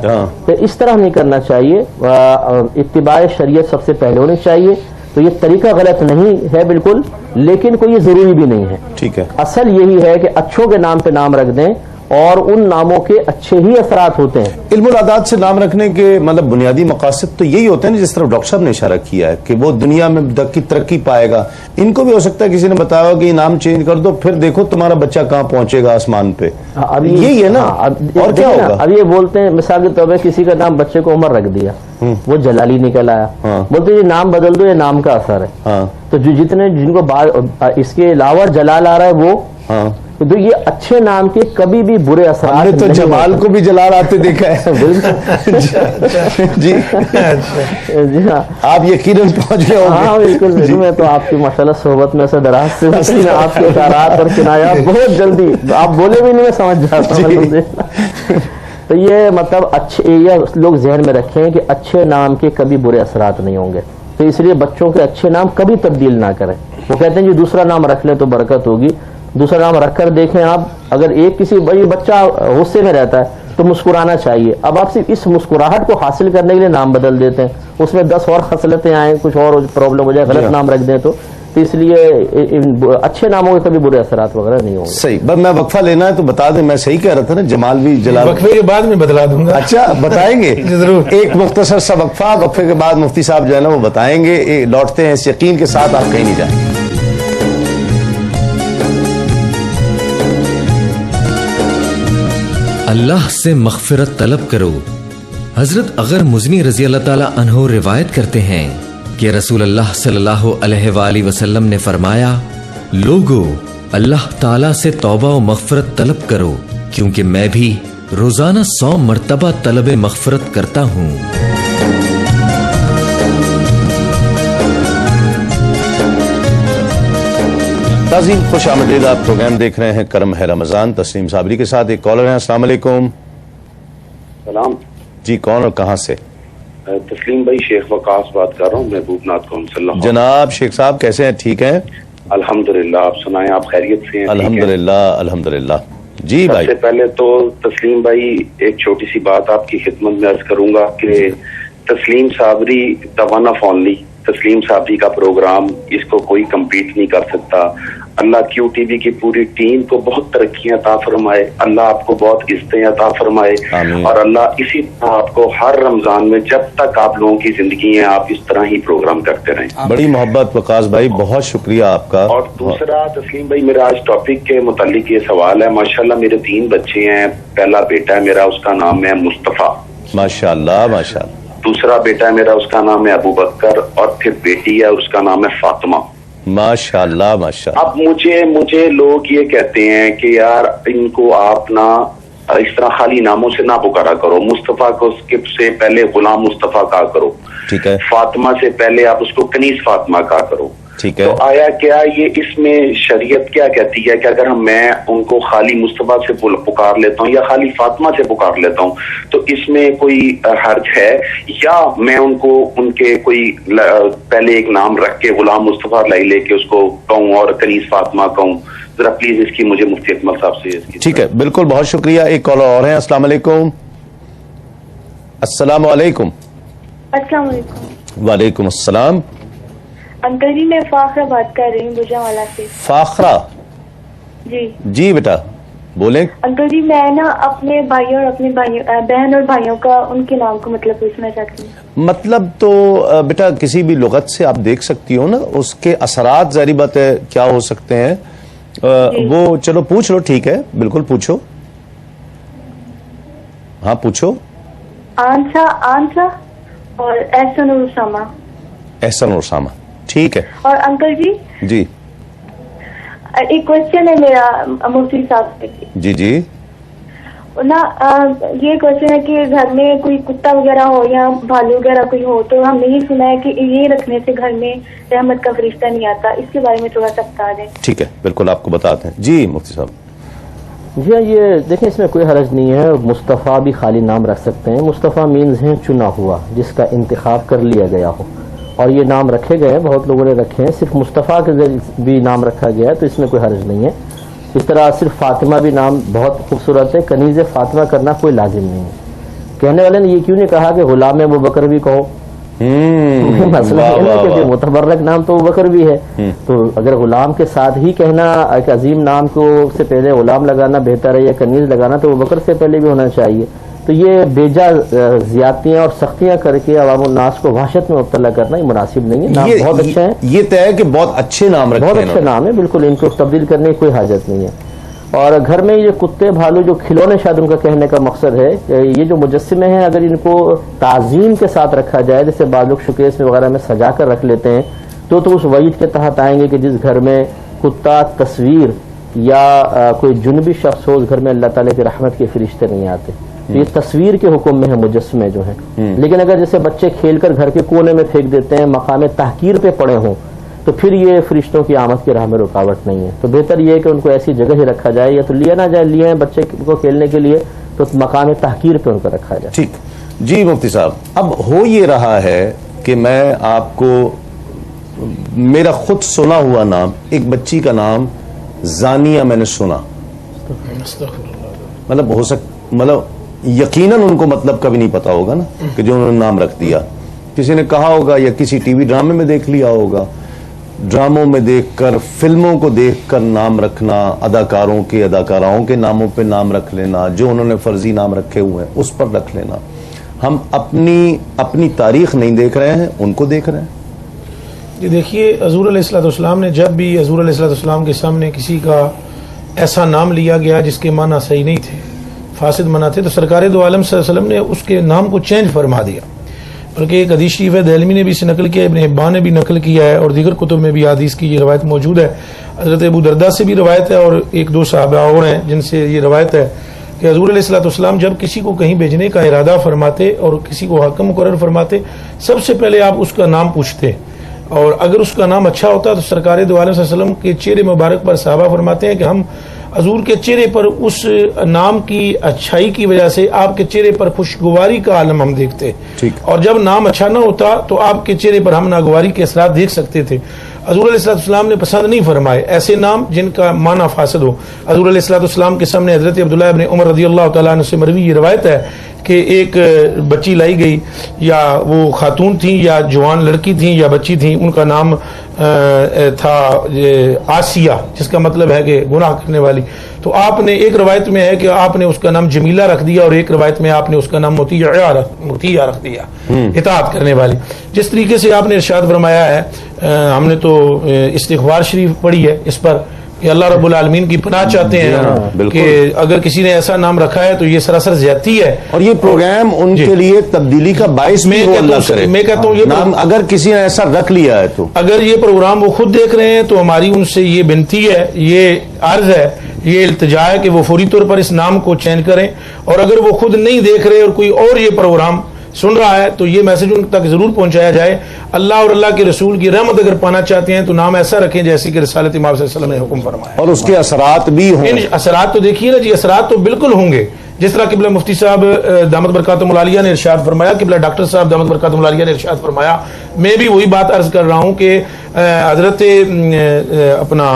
تو اس طرح نہیں کرنا چاہیے. اتباع شریعت سب سے پہلے ہونی چاہیے. تو یہ طریقہ غلط نہیں ہے بالکل، لیکن کوئی یہ ضروری بھی نہیں ہے. ٹھیک ہے. اصل یہی ہے کہ اچھوں کے نام پہ نام رکھ دیں، اور ان ناموں کے اچھے ہی اثرات ہوتے ہیں. علم العادات سے نام رکھنے کے مطلب بنیادی مقاصد تو یہی ہوتے ہیں نا، جس طرح ڈاکٹر صاحب نے اشارہ کیا ہے کہ وہ دنیا میں کی ترقی پائے گا. ان کو بھی ہو سکتا ہے کسی نے بتایا کہ یہ نام چینج کر دو، پھر دیکھو تمہارا بچہ کہاں پہنچے گا آسمان پہ. یہی ہے نا. اور کیا ہوگا؟ اب یہ بولتے ہیں مثال کے طور پہ کسی کا نام بچے کو عمر رکھ دیا، وہ جلالی نکل آیا، بولتے یہ نام بدل دو، یہ نام کا اثر ہے. تو جن کو اس کے علاوہ جلال آ رہا ہے وہ تو یہ اچھے نام کے کبھی بھی برے اثرات. ہم نے تو جمال کو بھی جلال آتے دیکھا ہے. جی جی ہاں، آپ یقیناً پہنچ گئے ہوں گے. ہاں بالکل. میں تو آپ کی ماشاءاللہ صحبت میں سے دراز سے آپ کے اشارات اور کنایات بہت جلدی آپ بولے بھی نہیں میں سمجھ جاتا ہوں. تو یہ مطلب اچھے، یہ لوگ ذہن میں رکھیں کہ اچھے نام کے کبھی برے اثرات نہیں ہوں گے. تو اس لیے بچوں کے اچھے نام کبھی تبدیل نہ کریں. وہ کہتے ہیں جی دوسرا نام رکھ لیں تو برکت ہوگی. دوسرا نام رکھ کر دیکھیں آپ، اگر ایک کسی بچہ غصے میں رہتا ہے تو مسکرانا چاہیے. اب آپ صرف اس مسکراہٹ کو حاصل کرنے کے لیے نام بدل دیتے ہیں، اس میں 10 اور خصلتیں آئیں، کچھ اور پرابلم ہو جائے، غلط نام رکھ دیں تو اس لیے اچھے ناموں کے کبھی برے اثرات وغیرہ نہیں ہوں گے. صحیح. بس میں وقفہ لینا ہے تو بتا دیں. میں صحیح کہہ رہا تھا نا، جمال بھی جلال وقفے کے بعد میں بدلا دوں گا. اچھا بتائیں گے ضرور. ایک مختصر سا وقفہ، وقفے کے بعد مفتی صاحب جو ہے نا وہ بتائیں گے. لوٹتے ہیں اس یقین کے ساتھ آپ کہیں نہیں جائیں. اللہ سے مغفرت طلب کرو. حضرت اغر مزنی رضی اللہ تعالی عنہ روایت کرتے ہیں کہ رسول اللہ صلی اللہ علیہ وآلہ وسلم نے فرمایا، لوگو اللہ تعالی سے توبہ و مغفرت طلب کرو، کیونکہ میں بھی روزانہ 100 مرتبہ طلب مغفرت کرتا ہوں. ناظرین خوش آمدید. آپ پروگرام دیکھ رہے ہیں کرم ہے رمضان. تسلیم صابری کے ساتھ ایک کالر ہیں. السلام علیکم. سلام جی کون اور کہاں سے؟ تسلیم بھائی، شیخ وقاص بات کر رہا ہوں، محبوب ناتھ کونسل. جناب شیخ صاحب کیسے ہیں؟ ٹھیک ہیں الحمدللہ. آپ سنائیں، آپ خیریت سے ہیں؟ الحمدللہ الحمدللہ. جی بھائی. سب سے پہلے تو تسلیم بھائی ایک چھوٹی سی بات آپ کی خدمت میں عرض کروں گا کہ تسلیم Sabri the one of only, تسلیم صابری کا پروگرام، اس کو کوئی کمپیٹ نہیں کر سکتا. اللہ کیو ٹی وی کی پوری ٹیم کو بہت ترقیاں عطا فرمائے، اللہ آپ کو بہت عزتیں عطا فرمائے، اور اللہ اسی طرح آپ کو ہر رمضان میں جب تک آپ لوگوں کی زندگی ہے آپ اس طرح ہی پروگرام کرتے رہیں. بڑی محبت وقاص بھائی، بہت شکریہ آپ کا. اور دوسرا تسلیم بھائی، میرا آج ٹاپک کے متعلق یہ سوال ہے. ماشاءاللہ میرے 3 بچے ہیں. پہلا بیٹا ہے میرا، اس کا نام ہے مصطفیٰ. ماشاءاللہ ماشاءاللہ. دوسرا بیٹا ہے میرا، اس کا نام ہے ابو بکر، اور پھر بیٹی ہے اس کا نام ہے فاطمہ. ماشاءاللہ ماشاءاللہ. اب مجھے لوگ یہ کہتے ہیں کہ یار ان کو آپ نہ اس طرح خالی ناموں سے نہ پکارا کرو. مصطفیٰ کو سے پہلے غلام مصطفیٰ کہا کرو. ٹھیک ہے. فاطمہ سے پہلے آپ اس کو کنیز فاطمہ کہا کرو. ٹھیک ہے. تو آیا کیا یہ اس میں شریعت کیا کہتی ہے کہ اگر میں ان کو خالی مصطفیٰ سے پکار لیتا ہوں یا خالی فاطمہ سے پکار لیتا ہوں تو اس میں کوئی حرج ہے، یا میں ان کو ان کے کوئی پہلے ایک نام رکھ کے غلام مصطفیٰ لے کے اس کو کہوں اور کنیز فاطمہ کہوں؟ ذرا پلیز اس کی مجھے مفتی اکمل صاحب سے اس کی. ٹھیک ہے بالکل، بہت شکریہ. ایک کالر اور ہیں. السلام علیکم. السلام علیکم. السلام علیکم. وعلیکم السلام. انکل جی میں فاخرہ بات کر رہی ہوں گجرانوالہ سے. فاخرہ؟ جی جی بیٹا بولیں. انکل جی میں نا اپنے بھائیوں اور اپنے بہن اور بھائیوں کا ان کے نام کو مطلب پوچھنا چاہتی ہوں. مطلب تو بیٹا کسی بھی لغت سے آپ دیکھ سکتی ہو نا، اس کے اثرات ظاہری بات ہے کیا ہو سکتے ہیں. وہ چلو پوچھ لو. ٹھیک ہے بالکل پوچھو. ہاں پوچھو. آنسا اور احسن اور اسامہ. احسن اور اسامہ. ٹھیک ہے. اور انکل جی جی ایک کوشچن ہے میرا مفتی صاحب سے. جی جی نا یہ کوشچن ہے کہ گھر میں کوئی کتا وغیرہ ہو یا بھالو وغیرہ کوئی ہو تو ہم نے یہ سنا ہے کہ یہ رکھنے سے گھر میں رحمت کا فرشتہ نہیں آتا. اس کے بارے میں تھوڑا سا بتا دیں. ٹھیک ہے بالکل آپ کو بتاتے ہیں. جی مفتی صاحب. جی ہاں، یہ دیکھیں اس میں کوئی حرج نہیں ہے. مصطفیٰ بھی خالی نام رکھ سکتے ہیں. مصطفیٰ مینز ہیں چنا ہوا، جس کا انتخاب کر لیا گیا ہو، اور یہ نام رکھے گئے ہیں، بہت لوگوں نے رکھے ہیں. صرف مصطفیٰ کے ذریعے بھی نام رکھا گیا ہے تو اس میں کوئی حرج نہیں ہے. اس طرح صرف فاطمہ بھی نام بہت خوبصورت ہے. کنیز فاطمہ کرنا کوئی لازم نہیں ہے. کہنے والے نے یہ کیوں نہیں کہا کہ غلام ابوبکر بھی کہو؟ مسئلہ ہے کہ متبرک نام تو ابوبکر بھی ہے، تو اگر غلام کے ساتھ ہی کہنا ایک عظیم نام کو سے پہلے غلام لگانا بہتر ہے یا کنیز لگانا تو ابوبکر سے پہلے بھی ہونا چاہیے. تو یہ بیجا زیادتیاں اور سختیاں کر کے عوام الناس کو وحشت میں مبتلا کرنا یہ مناسب نہیں ہے. نام بہت اچھے ہیں، یہ طے ہے کہ بہت اچھے نام رکھے ہیں، بہت اچھے نام ہے، بالکل ان کو تبدیل کرنے کی کوئی حاجت نہیں ہے. اور گھر میں یہ کتے بھالو جو کھلونے شاید ان کا کہنے کا مقصد ہے کہ یہ جو مجسمے ہیں اگر ان کو تعظیم کے ساتھ رکھا جائے، جیسے بعض لوگ شوکیس میں وغیرہ میں سجا کر رکھ لیتے ہیں، تو اس وعید کے تحت آئیں گے کہ جس گھر میں کتا تصویر یا کوئی جنبی شخص ہو اس گھر میں اللہ تعالیٰ کی رحمت کے فرشتے نہیں آتے. تو یہ تصویر کے حکم میں ہے مجسمے جو ہیں. لیکن اگر جیسے بچے کھیل کر گھر کے کونے میں پھینک دیتے ہیں، مقام تحقیر پہ پڑے ہوں، تو پھر یہ فرشتوں کی آمد کی راہ میں رکاوٹ نہیں ہے. تو بہتر یہ ہے کہ ان کو ایسی جگہ ہی رکھا جائے، یا تو لیا نہ جائے، لیے ہیں بچے کو کھیلنے کے لیے تو مقام تحقیر پہ ان کو رکھا جائے. ٹھیک. جی مفتی صاحب، اب ہو یہ رہا ہے کہ میں آپ کو میرا خود سنا ہوا نام، ایک بچی کا نام زانیہ میں نے سنا، مطلب یقیناً ان کو مطلب کبھی نہیں پتا ہوگا نا کہ جو انہوں نے نام رکھ دیا. کسی نے کہا ہوگا یا کسی ٹی وی ڈرامے میں دیکھ لیا ہوگا. ڈراموں میں دیکھ کر، فلموں کو دیکھ کر نام رکھنا، اداکاروں کے اداکاراؤں کے ناموں پہ نام رکھ لینا، جو انہوں نے فرضی نام رکھے ہوئے ہیں اس پر رکھ لینا. ہم اپنی تاریخ نہیں دیکھ رہے ہیں، ان کو دیکھ رہے ہیں. جی دیکھیے، حضور علیہ الصلوۃ والسلام نے جب بھی حضور علیہ الصلوۃ والسلام کے سامنے کسی کا ایسا نام لیا گیا جس کے معنی صحیح نہیں تھے، فاسد معنی تھے، تو سرکار دو عالم صلی اللہ علیہ وسلم نے اس کے نام کو چینج فرما دیا. بلکہ ایک حدیث شریف ہے، دہلوی نے بھی اسے نقل کیا، ابن حبان نے بھی نقل کیا ہے، اور دیگر کتب میں بھی حدیث کی یہ روایت موجود ہے. حضرت ابو درداء سے بھی روایت ہے، اور ایک دو صحابہ اور ہیں جن سے یہ روایت ہے کہ حضور علیہ الصلوۃ والسلام جب کسی کو کہیں بھیجنے کا ارادہ فرماتے اور کسی کو حاکم مقرر فرماتے، سب سے پہلے آپ اس کا نام پوچھتے، اور اگر اس کا نام اچھا ہوتا تو سرکار دو عالم صلی اللہ علیہ وسلم کے چہرے مبارک پر صحابہ فرماتے ہیں کہ ہم حضور کے چہرے پر اس نام کی اچھائی کی وجہ سے آپ کے چہرے پر خوشگواری کا عالم ہم دیکھتے، اور جب نام اچھا نہ ہوتا تو آپ کے چہرے پر ہم ناگواری کے اثرات دیکھ سکتے تھے. حضور علیہ الصلوۃ والسلام نے پسند نہیں فرمائے ایسے نام جن کا معنی فاسد ہو. حضور علیہ الصلوۃ والسلام کے سامنے حضرت عبداللہ ابن عمر رضی اللہ تعالیٰ عنہ سے مروی یہ روایت ہے کہ ایک بچی لائی گئی، یا وہ خاتون تھیں یا جوان لڑکی تھیں یا بچی تھیں، ان کا نام تھا آسیہ، جس کا مطلب ہے کہ گناہ کرنے والی. تو آپ نے ایک روایت میں ہے کہ آپ نے اس کا نام جمیلہ رکھ دیا، اور ایک روایت میں آپ نے اس کا نام مطیع رکھ دیا، اطاعت کرنے والی. جس طریقے سے آپ نے ارشاد فرمایا ہے، ہم نے تو استغفار شریف پڑھی ہے اس پر کہ اللہ رب العالمین کی پناہ چاہتے ہیں کہ اگر کسی نے ایسا نام رکھا ہے تو یہ سراسر زیادتی ہے، اور یہ پروگرام ان کے لیے تبدیلی کا باعث بھی ہو. اللہ کرے. میں کہتا ہوں یہ نام اگر کسی نے ایسا رکھ لیا ہے تو اگر یہ پروگرام وہ خود دیکھ رہے ہیں تو ہماری ان سے یہ بنتی ہے، یہ عرض ہے، یہ التجا ہے کہ وہ فوری طور پر اس نام کو چینج کریں. اور اگر وہ خود نہیں دیکھ رہے اور کوئی اور یہ پروگرام سن رہا ہے تو یہ میسج ان تک ضرور پہنچایا جائے. اللہ اور اللہ کے رسول کی رحمت اگر پانا چاہتے ہیں تو نام ایسا رکھیں جیسے کہ رسالت امام صلی اللہ علیہ وسلم نے حکم فرمایا، اور اس کے اثرات بھی ہوں. اثرات تو دیکھیے نا جی، اثرات تو بالکل ہوں گے. جس طرح قبلہ مفتی صاحب دامت برکاتہم العالیہ نے ارشاد فرمایا، قبلہ ڈاکٹر صاحب دامت برکاتہم العالیہ نے ارشاد فرمایا، میں بھی وہی بات عرض کر رہا ہوں کہ حضرت اپنا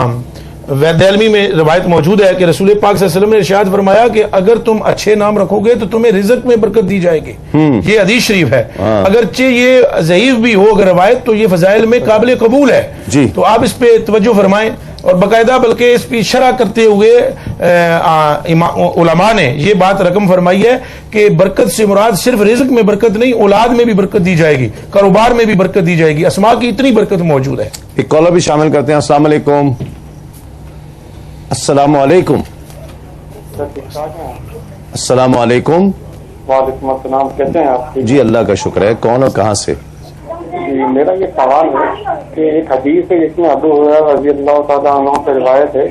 دہلوی میں روایت موجود ہے کہ رسول پاک صلی اللہ علیہ وسلم نے ارشاد فرمایا کہ اگر تم اچھے نام رکھو گے تو تمہیں رزق میں برکت دی جائے گی. یہ حدیث شریف ہے، اگرچہ یہ ضعیف بھی ہو اگر روایت تو یہ فضائل میں قابل قبول ہے. تو آپ اس پہ توجہ فرمائیں، اور باقاعدہ بلکہ اس پہ شرح کرتے ہوئے علماء نے یہ بات رقم فرمائی ہے کہ برکت سے مراد صرف رزق میں برکت نہیں، اولاد میں بھی برکت دی جائے گی، کاروبار میں بھی برکت دی جائے گی. اسماء کی اتنی برکت موجود ہے. ایک کالر بھی شامل کرتے ہیں. السلام علیکم. السلام علیکم. السلام علیکم. وعلیکم السلام. کیسے ہیں آپ؟ جی اللہ کا شکر ہے. کون اور کہاں سے؟ جی میرا یہ سوال ہے کہ ایک حدیث ہے جس میں ابو ہریرہ رضی اللہ تعالیٰ عنہ سے روایت ہے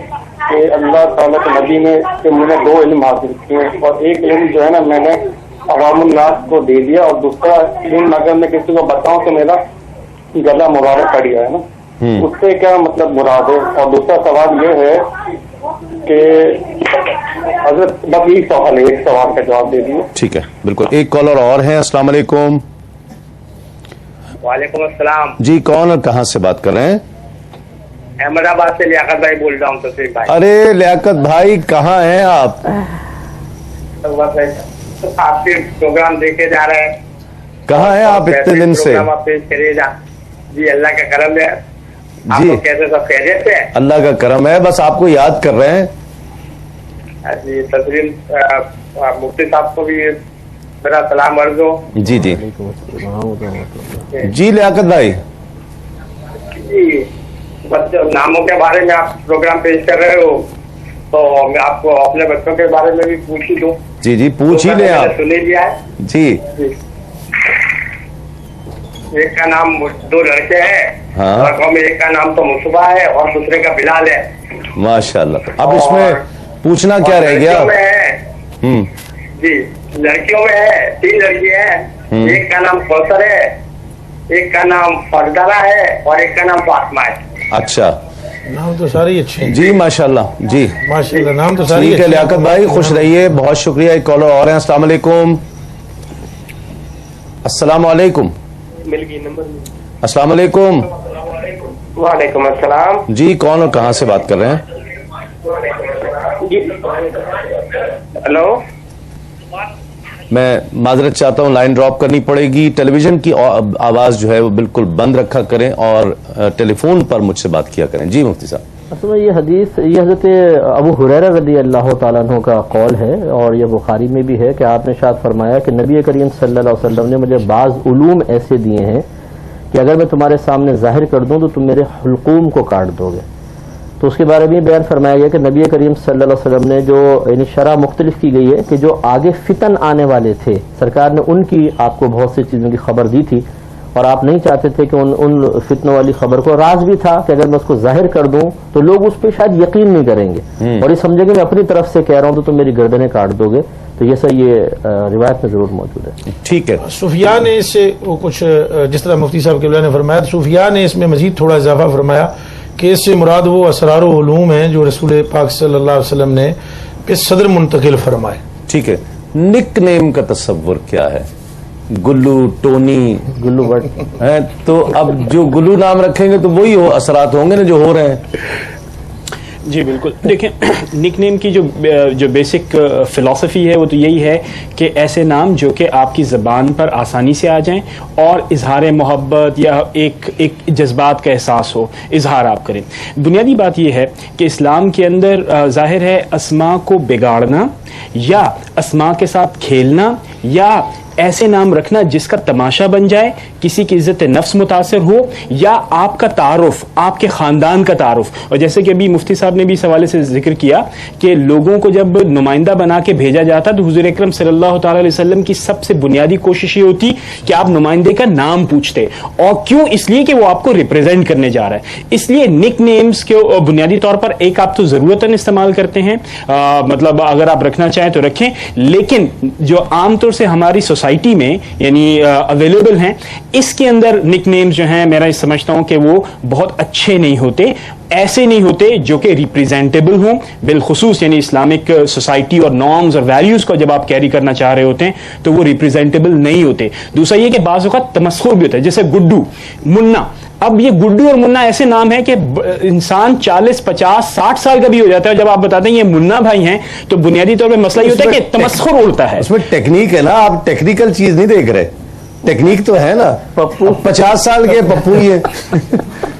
کہ اللہ تعالیٰ کے نبی نے کہ میں نے 2 علم حاصل کیے، اور ایک علم جو ہے نا میں نے عوام الناس کو دے دیا، اور دوسرا علم اگر میں کسی کو بتاؤں تو میرا گلا مبارک پڑ گیا ہے نا، اس سے کیا مطلب مراد ہے؟ اور دوسرا سوال یہ ہے کہ حضرت بس یہی سوال ہے, ایک سوال کا جواب دے دیجیے. ٹھیک ہے, بالکل. ایک کالر اور ہیں. السلام علیکم. وعلیکم السلام. جی, کون اور کہاں سے بات کر رہے ہیں؟ احمد آباد سے لیاقت بھائی بول رہا ہوں. تسلیم بھائی. ارے لیاقت بھائی, کہاں ہیں آپ؟ آپ کے پروگرام دیکھے جا رہے ہیں. کہاں ہیں آپ اتنے دن سے؟ آپ پیش کریے جا. جی اللہ کا کرم ہے. آپ جی, کیسے سب خیریت سے؟ اللہ کا کرم ہے, بس آپ کو یاد کر رہے ہیں. جی تسلیم مفتی صاحب کو بھی میرا سلام عرض ہو. جی جی جی لیاقت بھائی. جی بس ناموں کے بارے میں آپ پروگرام پیش کر رہے ہو تو میں آپ کو اپنے بچوں کے بارے میں بھی پوچھ ہی دوں. جی جی پوچھ ہی لیں آپ. سن لیا ہے. جی. ایک کا نام, دو لڑکے ہیں. ہاں. لڑکوں میں ایک کا نام تو مصطفیٰ ہے اور دوسرے کا بلال ہے. ماشاء اللہ. اب اس میں پوچھنا کیا رہ گیا؟ جی لڑکیوں میں ہے, 3 لڑکی ہیں. ایک کا نام کوثر ہے, ایک کا نام فردارہ ہے اور ایک کا نام فاطمہ ہے. اچھا, نام تو سارے اچھے ہیں. جی ماشاء اللہ. جی ماشاء اللہ, نام تو سارے ٹھیک ہے لیاقت بھائی, خوش رہیے, بہت شکریہ. ایک کالر اور ہیں. السلام علیکم. السلام علیکم. السلام علیکم. وعلیکم السلام. جی, کون اور کہاں سے بات کر رہے ہیں؟ جی ہلو. میں معذرت چاہتا ہوں, لائن ڈراپ کرنی پڑے گی. ٹیلی ویژن کی آواز جو ہے وہ بالکل بند رکھا کریں اور ٹیلی فون پر مجھ سے بات کیا کریں. جی مفتی صاحب. اصل میں یہ حدیث یہ حضرت ابو ہریرہ رضی اللہ تعالیٰ عنہ کا قول ہے اور یہ بخاری میں بھی ہے کہ آپ نے ارشاد فرمایا کہ نبی کریم صلی اللہ علیہ وسلم نے مجھے بعض علوم ایسے دیے ہیں کہ اگر میں تمہارے سامنے ظاہر کر دوں تو تم میرے حلقوم کو کاٹ دو گے. تو اس کے بارے میں بیان فرمایا گیا کہ نبی کریم صلی اللہ علیہ وسلم نے جو یعنی شرح مختلف کی گئی ہے کہ جو آگے فتن آنے والے تھے سرکار نے ان کی آپ کو بہت سی چیزوں کی خبر دی تھی اور آپ نہیں چاہتے تھے کہ ان فتنوں والی خبر کو, راز بھی تھا کہ اگر میں اس کو ظاہر کر دوں تو لوگ اس پہ شاید یقین نہیں کریں گے اور یہ سمجھیں گے میں اپنی طرف سے کہہ رہا ہوں تو تم میری گردنیں کاٹ دو گے. تو یہ سر یہ روایت میں ضرور موجود ہے. ٹھیک ہے. سفیان نے اس سے وہ کچھ جس طرح مفتی صاحب قبلہ نے فرمایا, سفیان نے اس میں مزید تھوڑا اضافہ فرمایا کہ اس سے مراد وہ اسرار و علوم ہیں جو رسول پاک صلی اللہ علیہ وسلم نے صدر منتقل فرمائے. ٹھیک ہے. نک نیم کا تصور کیا ہے؟ گلو, ٹونی, گلو بٹ ہے تو اب جو گلو نام رکھیں گے تو وہی اثرات ہوں گے نا جو ہو رہے ہیں. جی بالکل. دیکھیں نک نیم کی جو بیسک فلسفی ہے وہ تو یہی ہے کہ ایسے نام جو کہ آپ کی زبان پر آسانی سے آ جائیں اور اظہار محبت یا ایک جذبات کا احساس ہو, اظہار آپ کریں. بنیادی بات یہ ہے کہ اسلام کے اندر ظاہر ہے اسماء کو بگاڑنا یا اسماء کے ساتھ کھیلنا یا ایسے نام رکھنا جس کا تماشا بن جائے, کسی کی عزت نفس متاثر ہو یا آپ کا تعارف, آپ کے خاندان کا تعارف. اور جیسے کہ ابھی مفتی صاحب نے بھی اس حوالے سے ذکر کیا کہ لوگوں کو جب نمائندہ بنا کے بھیجا جاتا تو حضور اکرم صلی اللہ تعالی علیہ وسلم کی سب سے بنیادی کوشش یہ ہوتی کہ آپ نمائندے کا نام پوچھتے. اور کیوں؟ اس لیے کہ وہ آپ کو ریپرزینٹ کرنے جا رہا ہے. اس لیے نک نیمز کے بنیادی طور پر ایک آپ تو ضرورتاً استعمال کرتے ہیں, مطلب اگر آپ رکھنا چاہیں تو رکھیں, لیکن جو عام طور سے ہماری سوسائٹی میں یعنی اویلیبل ہیں اس کے اندر نک نیمز جو ہیں میرا سمجھتا ہوں کہ وہ بہت اچھے نہیں ہوتے, ایسے نہیں ہوتے جو کہ ریپریزینٹیبل ہوں, بالخصوص یعنی اسلامک سوسائٹی اور نارمز اور ویلیوز کو جب آپ کیری کرنا چاہ رہے ہوتے ہیں تو وہ ریپریزینٹیبل نہیں ہوتے. دوسرا یہ کہ بعض اوقات تمسخر بھی ہوتا ہے, جیسے گڈو, منا. اب یہ گڈو اور منا ایسے نام ہیں کہ انسان 40 50 60 سال کا بھی ہو جاتا ہے, جب آپ بتاتے ہیں یہ منا بھائی ہیں تو بنیادی طور پہ مسئلہ یہ ہوتا ہے کہ تمسخر اڑتا ہے. اس میں ٹیکنیک ہے نا, آپ ٹیکنیکل چیز نہیں دیکھ رہے, ٹیکنیک تو ہے نا. پپو 50 سال کے پپو ہی ہے.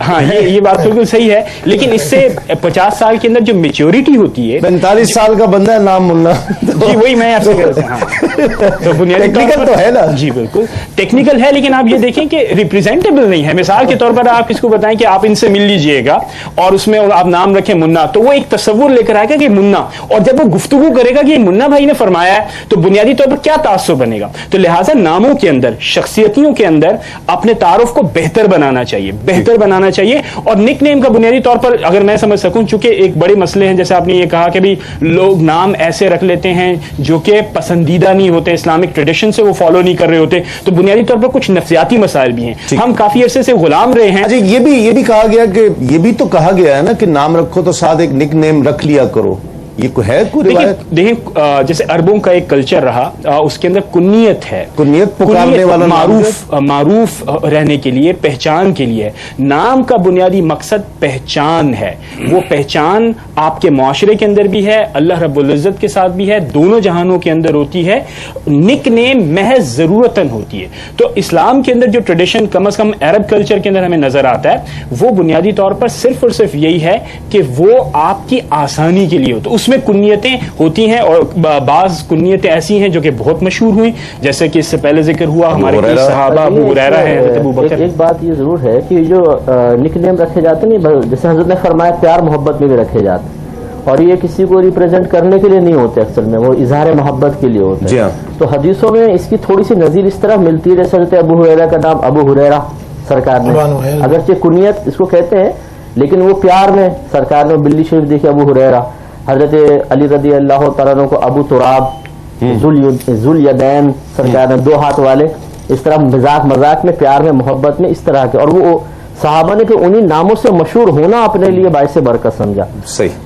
ہاں یہ بات بالکل صحیح ہے, لیکن اس سے 50 سال کے اندر جو میچورٹی ہوتی ہے, 45 سال کا بندہ ہے نام منا. جی وہی میں آپ سے کہہ رہا ہوں. تو بنیادی ٹیکنیکل تو ہے نا. جی بالکل ٹیکنیکل ہے, لیکن آپ یہ دیکھیں کہ ریپریزینٹیبل نہیں ہے. مثال کے طور پر آپ کس کو بتائیں کہ آپ ان سے مل لیجئے گا اور اس میں آپ نام رکھیں منا, تو وہ ایک تصور لے کر آئے گا کہ منا, اور جب وہ گفتگو کرے گا کہ یہ منا بھائی نے فرمایا ہے تو بنیادی طور پر کیا تعصب بنے گا. تو لہٰذا ناموں کے اندر, شخصیتوں کے اندر اپنے تعارف کو بہتر بنانا چاہیے, بہتر بنانا چاہیے. اور نک نیم کا بنیادی طور پر اگر میں سمجھ سکوں, چونکہ ایک بڑے مسئلے ہیں, جیسے آپ نے یہ کہا کہ بھی لوگ نام ایسے رکھ لیتے ہیں جو کہ پسندیدہ نہیں ہوتے, اسلامک ٹریڈیشن سے وہ فالو نہیں کر رہے ہوتے, تو بنیادی طور پر کچھ نفسیاتی مسائل بھی ہیں. ہم کافی عرصے سے غلام رہے ہیں. اچھا یہ بھی کہا گیا کہ یہ بھی تو کہا گیا ہے نا کہ نام رکھو تو ساتھ ایک نک نیم رکھ لیا کرو. یہ ہے کوئی روایت؟ دیکھیں جیسے عربوں کا ایک کلچر رہا، اس کے اندر کنیت ہے، کنیت پکارنے والا معروف رہنے کے لیے، پہچان کے لیے. نام کا بنیادی مقصد پہچان ہے. وہ پہچان آپ کے معاشرے کے اندر بھی ہے، اللہ رب العزت کے ساتھ بھی ہے، دونوں جہانوں کے اندر ہوتی ہے. نک نیم محض ضرورتاً ہوتی ہے. تو اسلام کے اندر جو ٹریڈیشن کم از کم عرب کلچر کے اندر ہمیں نظر آتا ہے، وہ بنیادی طور پر صرف اور صرف یہی ہے کہ وہ آپ کی آسانی کے لیے ہو. تو اس میں کنیتیں ہوتی ہیں، اور بعض کنیتیں ایسی ہیں جو کہ بہت مشہور ہوئی، جیسے کہ اس سے پہلے ذکر ہوا ہمارے کئی صحابہ، ابو ہریرہ ہیں، حضرت ابو بکر. ایک بات یہ ضرور ہے کہ جو نک نیم رکھے جاتے ہیں، جیسے حضرت نے فرمایا پیار محبت میں بھی رکھے جاتے ہیں، اور یہ کسی کو ریپرزینٹ کرنے کے لیے نہیں ہوتے، اصل میں وہ اظہار محبت کے لیے ہوتے ہیں. تو حدیثوں میں اس کی تھوڑی سی نظیر اس طرح ملتی ہے، جیسے حضرت ابو ہریرہ کا نام ابو ہریرہ سرکار نے، اگرچہ کنیت اس کو کہتے ہیں لیکن وہ پیار میں سرکار نے بلی شریف دیکھے ابو ہریرہ. حضرت علی رضی اللہ تعالیٰ عنہ کو ابو تراب، ذوالیدین سرکار نے، 2 ہاتھ والے. اس طرح مذاق میں، پیار میں، محبت میں، اس طرح کے. اور وہ صحابہ نے کہ انہی ناموں سے مشہور ہونا اپنے لیے باعث برکت سمجھا.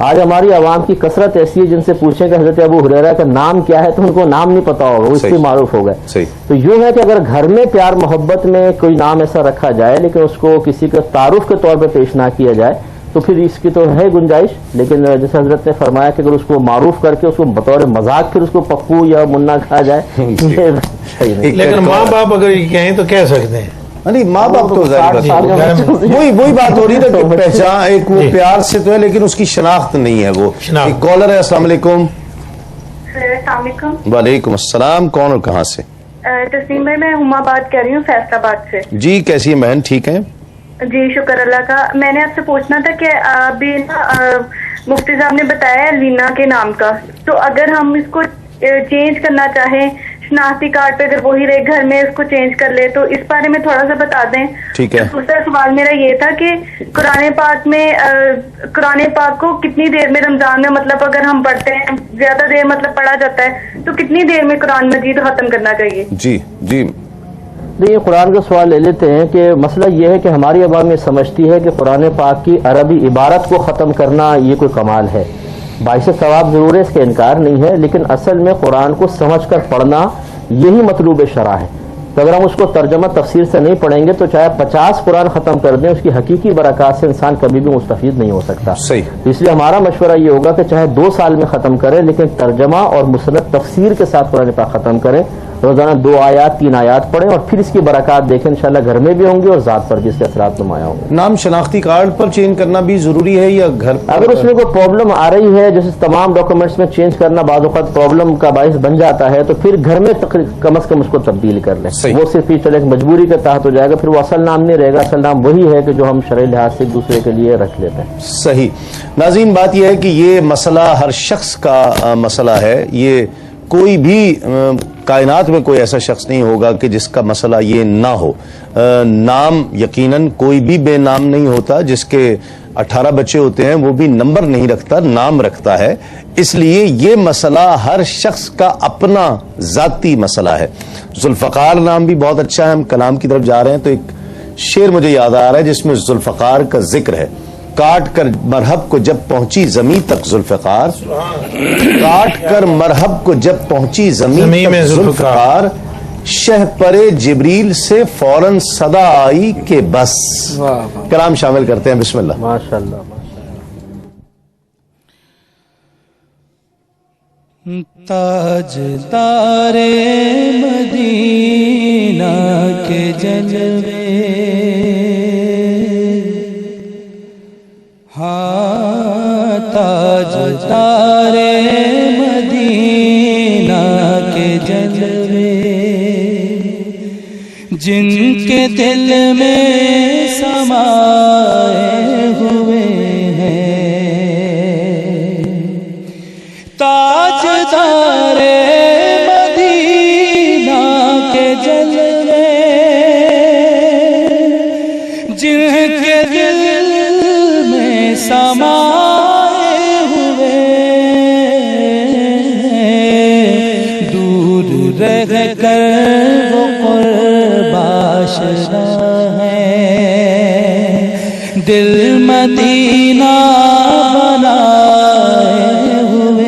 آج ہماری عوام کی کثرت ایسی ہے، جن سے پوچھیں کہ حضرت ابو ہریرہ کا نام کیا ہے تو ان کو نام نہیں پتا ہوگا، وہ اس سے معروف ہو گئے. تو یوں ہے کہ اگر گھر میں پیار محبت میں کوئی نام ایسا رکھا جائے لیکن اس کو کسی کے تعارف کے طور پہ پیش نہ کیا جائے تو پھر اس کی تو ہے گنجائش. لیکن جیسے حضرت نے فرمایا کہ اگر اس کو معروف کر کے اس کو بطور مذاق پھر اس کو پپو یا منا کہا جائے. لیکن ماں باپ اگر یہ کہیں تو کہہ سکتے ہیں. نہیں، ماں باپ تو وہی بات ہو رہی ہے کہ پہچان ایک وہ پیار سے تو ہے لیکن اس کی شناخت نہیں ہے. وہ ایک کالر ہے. السلام علیکم. السلام علیکم. وعلیکم السلام. کون اور کہاں سے؟ تسلیم بھائی، میں ہما بات کر رہی ہوں فیصل آباد سے. جی کیسی ہیں بہن؟ ٹھیک ہیں جی شکر اللہ کا. میں نے آپ سے پوچھنا تھا کہ ابھی مفتی صاحب نے بتایا لینا کے نام کا، تو اگر ہم اس کو چینج کرنا چاہیں شناختی کارڈ پہ، اگر وہی رہے گھر میں اس کو چینج کر لے تو اس بارے میں تھوڑا سا بتا دیں. ٹھیک ہے. دوسرا سوال میرا یہ تھا کہ قرآن پاک کو کتنی دیر میں رمضان میں، مطلب اگر ہم پڑھتے ہیں زیادہ دیر مطلب پڑھا جاتا ہے تو کتنی دیر میں قرآن مجید ختم کرنا چاہیے؟ جی یہ قرآن کا سوال لے لیتے ہیں کہ مسئلہ یہ ہے کہ ہماری عوام یہ سمجھتی ہے کہ قرآن پاک کی عربی عبارت کو ختم کرنا یہ کوئی کمال ہے. باعث ثواب ضرور ہے، اس کا انکار نہیں ہے، لیکن اصل میں قرآن کو سمجھ کر پڑھنا یہی مطلوب شرع ہے. تو اگر ہم اس کو ترجمہ تفسیر سے نہیں پڑھیں گے تو چاہے 50 قرآن ختم کر دیں، اس کی حقیقی برکات سے انسان کبھی بھی مستفید نہیں ہو سکتا. اس لیے ہمارا مشورہ یہ ہوگا کہ چاہے 2 سال میں ختم کریں لیکن ترجمہ اور مسند تفسیر کے ساتھ قرآن پاک ختم کریں. روزانہ 2 آیات 3 آیات پڑھیں اور پھر اس کی برکات دیکھیں. انشاءاللہ گھر میں بھی ہوں گی اور ذات پر بھی اس کے اثرات نمایاں ہوں گے. نام شناختی کارڈ پر چینج کرنا بھی ضروری ہے یا گھر پر؟ اگر اس میں کوئی پرابلم آ رہی ہے، جیسے تمام ڈاکومنٹس میں چینج کرنا بعض اوقات پرابلم کا باعث بن جاتا ہے، تو پھر گھر میں کم از کم اس کو تبدیل کر لیں. وہ صرف یہ چلے مجبوری کے تحت ہو جائے گا، پھر وہ اصل نام نہیں رہے گا. اصل نام وہی ہے کہ جو ہم شرعی لحاظ سے ایک دوسرے کے لیے رکھ لیتے ہیں. صحیح. ناظرین، بات یہ ہے کہ یہ مسئلہ ہر شخص کا مسئلہ ہے. یہ کوئی بھی کائنات میں کوئی ایسا شخص نہیں ہوگا کہ جس کا مسئلہ یہ نہ ہو. نام یقیناً کوئی بھی بے نام نہیں ہوتا. جس کے 18 بچے ہوتے ہیں وہ بھی نمبر نہیں رکھتا، نام رکھتا ہے. اس لیے یہ مسئلہ ہر شخص کا اپنا ذاتی مسئلہ ہے. ذوالفقار نام بھی بہت اچھا ہے. ہم کلام کی طرف جا رہے ہیں تو ایک شعر مجھے یاد آ رہا ہے جس میں ذوالفقار کا ذکر ہے. کاٹ کر مرحب کو جب پہنچی زمین تک ذوالفقار، کاٹ کر مرحب کو جب پہنچی زمین تک ذوالفقار، شہ پرے جبریل سے فوراً صدا آئی کہ بس. کلام شامل کرتے ہیں. بسم اللہ. ماشاءاللہ. تاجدار مدینہ کے جلوے، ہاں تاجدار مدینہ کے جلوے، جن کے دل میں سمائے ہوئے ہیں، تاجدار مدینہ کے جلوے، جن کے دل میں سمائے ہوئے، دور رہ کر وہ قرب آشنا ہے، دل مدینہ بنائے ہوئے.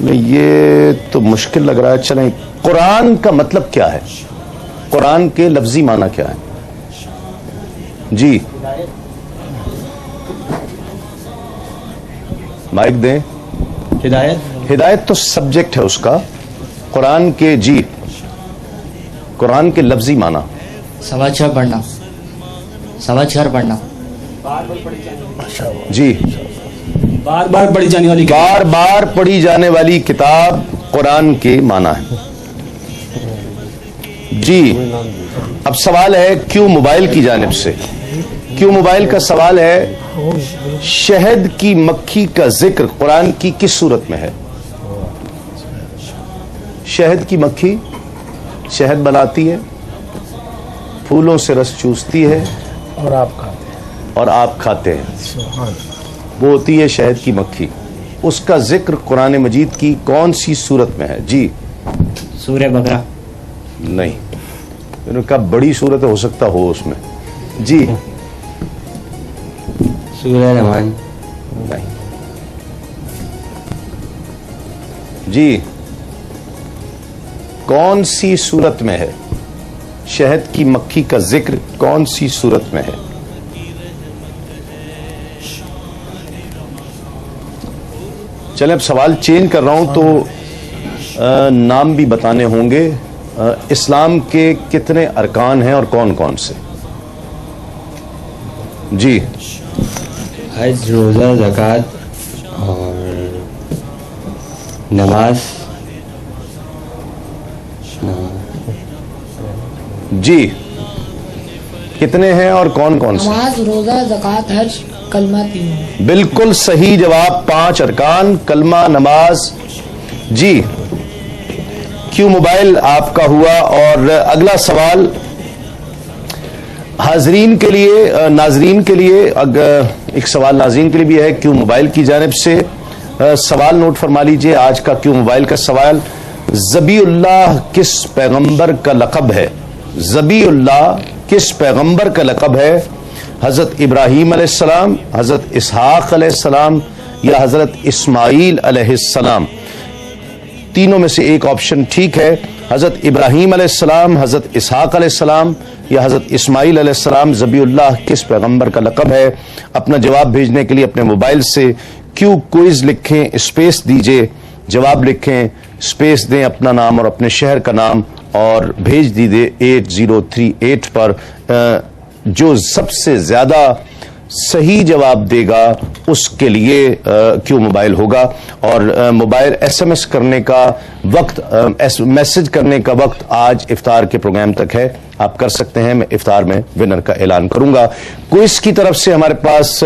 نہیں یہ تو مشکل لگ رہا ہے. چلیں, قرآن کا مطلب کیا ہے؟ قرآن کے لفظی معنی کیا ہے؟ جی مائک دیں. ہدایت. ہدایت تو سبجیکٹ ہے اس کا. قرآن کے جی قرآن کے لفظی معنی سماچار پڑھنا. سماچار پڑھنا. جی بار بار پڑھی جانے والی. بار بار پڑھی جانے والی کتاب قرآن کے معنی ہے. جی اب سوال ہے کیوں موبائل کی جانب سے. کیوں موبائل کا سوال ہے. شہد کی مکھی کا ذکر قرآن کی کس صورت میں ہے؟ شہد کی مکھی شہد بناتی ہے, پھولوں سے رس چوستی ہے اور آپ کھاتے ہیں. وہ ہوتی ہے شہد کی مکھی. اس کا ذکر قرآن مجید کی کون سی صورت میں ہے؟ جی سورہ بقرہ. نہیں, انہوں نے کہا بڑی صورت ہو سکتا ہو اس میں. جی سورہ رحمان. نہیں. جی کون سی صورت میں ہے؟ شہد کی مکھی کا ذکر کون سی صورت میں ہے؟ چلیں اب سوال چینج کر رہا ہوں تو نام بھی بتانے ہوں گے. اسلام کے کتنے ارکان ہیں اور کون کون سے؟ جی حج, روزہ, زکوٰۃ اور نماز. جی کتنے ہیں اور کون کون سے؟ نماز, روزہ, زکوٰۃ, حج, کلمہ, تین. بالکل صحیح جواب. 5 ارکان, کلمہ, نماز. جی کیوں موبائل آپ کا ہوا. اور اگلا سوال حاضرین کے لیے, ناظرین کے لیے. ایک سوال ناظرین کے لیے بھی ہے کیوں موبائل کی جانب سے. سوال نوٹ فرما لیجئے. آج کا کیوں موبائل کا سوال, ذبی اللہ کس پیغمبر کا لقب ہے؟ ذبی اللہ کس پیغمبر کا لقب ہے؟ حضرت ابراہیم علیہ السلام, حضرت اسحاق علیہ السلام یا حضرت اسماعیل علیہ السلام؟ تینوں میں سے ایک آپشن ٹھیک ہے. حضرت ابراہیم علیہ السلام, حضرت اسحاق علیہ السلام یا حضرت اسماعیل علیہ السلام. ذبی اللہ کس پیغمبر کا لقب ہے؟ اپنا جواب بھیجنے کے لیے اپنے موبائل سے کیوں کوئز لکھیں, اسپیس دیجئے, جواب لکھیں, اسپیس دیں, اپنا نام اور اپنے شہر کا نام اور بھیج دیجئے 8038 پر. جو سب سے زیادہ صحیح جواب دے گا اس کے لیے کیوں موبائل ہوگا. اور موبائل ایس ایم ایس کرنے کا وقت, میسج کرنے کا وقت آج افطار کے پروگرام تک ہے. آپ کر سکتے ہیں. میں افطار میں ونر کا اعلان کروں گا. کوئز کی طرف سے ہمارے پاس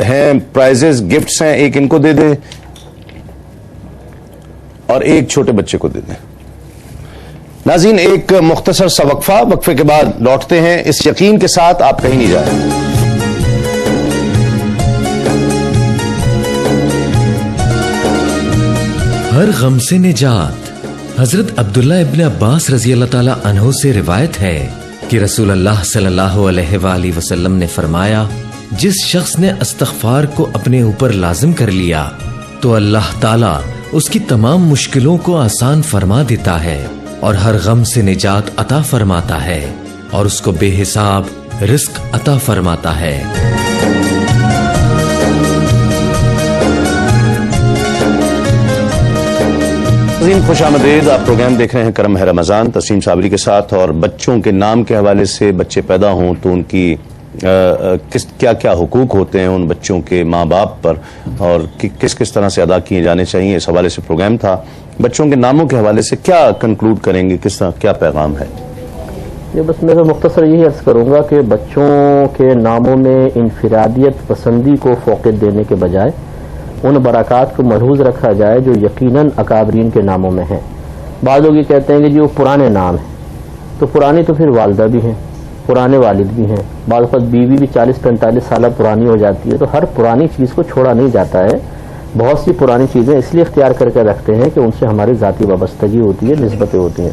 ہیں پرائزز, گفٹس ہیں. ایک ان کو دے دیں اور ایک چھوٹے بچے کو دے دیں. ناظرین ایک مختصر سا وقفہ, وقفے کے بعد لوٹتے ہیں اس یقین کے ساتھ آپ کہیں نہیں جائیں. ہر غم سے نجات. حضرت عبداللہ ابن عباس رضی اللہ تعالی عنہ سے روایت ہے کہ رسول اللہ صلی اللہ علیہ وآلہ وسلم نے فرمایا, جس شخص نے استغفار کو اپنے اوپر لازم کر لیا تو اللہ تعالی اس کی تمام مشکلوں کو آسان فرما دیتا ہے اور ہر غم سے نجات عطا فرماتا ہے اور اس کو بے حساب رزق عطا فرماتا ہے. خوش آمدید. آپ پروگرام دیکھ رہے ہیں کرم ہے رمضان تسلیم صابری کے ساتھ. اور بچوں کے نام کے حوالے سے, بچے پیدا ہوں تو ان کی کیا کیا حقوق ہوتے ہیں ان بچوں کے ماں باپ پر اور کس کس طرح سے ادا کیے جانے چاہیے, اس حوالے سے پروگرام تھا. بچوں کے ناموں کے حوالے سے کیا کنکلوڈ کریں گے, کس طرح کیا پیغام ہے؟ یہ بس میں مختصر یہی عرض کروں گا کہ بچوں کے ناموں میں انفرادیت پسندی کو فوقیت دینے کے بجائے ان برکات کو ملحوظ رکھا جائے جو یقیناً اکابرین کے ناموں میں ہیں. بعض لوگ یہ کہتے ہیں کہ جی وہ پرانے نام ہیں, تو پرانی تو پھر والدہ بھی ہیں, پرانے والد بھی ہیں, بعض وقت بیوی بھی 40-45 سالہ پرانی ہو جاتی ہے. تو ہر پرانی چیز کو چھوڑا نہیں جاتا ہے. بہت سی پرانی چیزیں اس لیے اختیار کر کے رکھتے ہیں کہ ان سے ہماری ذاتی وابستگی ہوتی ہے, نسبتیں ہوتی ہیں.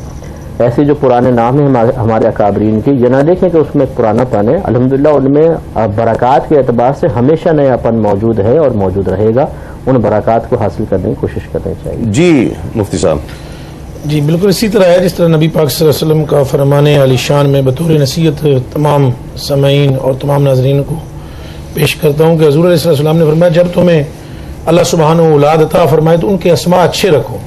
ایسے جو پرانے نام ہیں ہمارے اکابرین کے, یہ نہ دیکھیں کہ اس میں پرانا پن ہے. الحمدللہ ان میں برکات کے اعتبار سے ہمیشہ نیا پن موجود ہے اور موجود رہے گا. ان برکات کو حاصل کرنے کی کوشش کرنی چاہیے. جی مفتی صاحب. جی بالکل اسی طرح ہے جس طرح نبی پاک صلی اللہ علیہ وسلم کا فرمان علی شان میں بطور نصیحت تمام سامعین اور تمام ناظرین کو پیش کرتا ہوں کہ حضور علیہ السلام نے فرمایا جب تمہیں اللہ سبحانہ اولاد عطا فرمائے تو ان کے اسماء اچھے رکھو.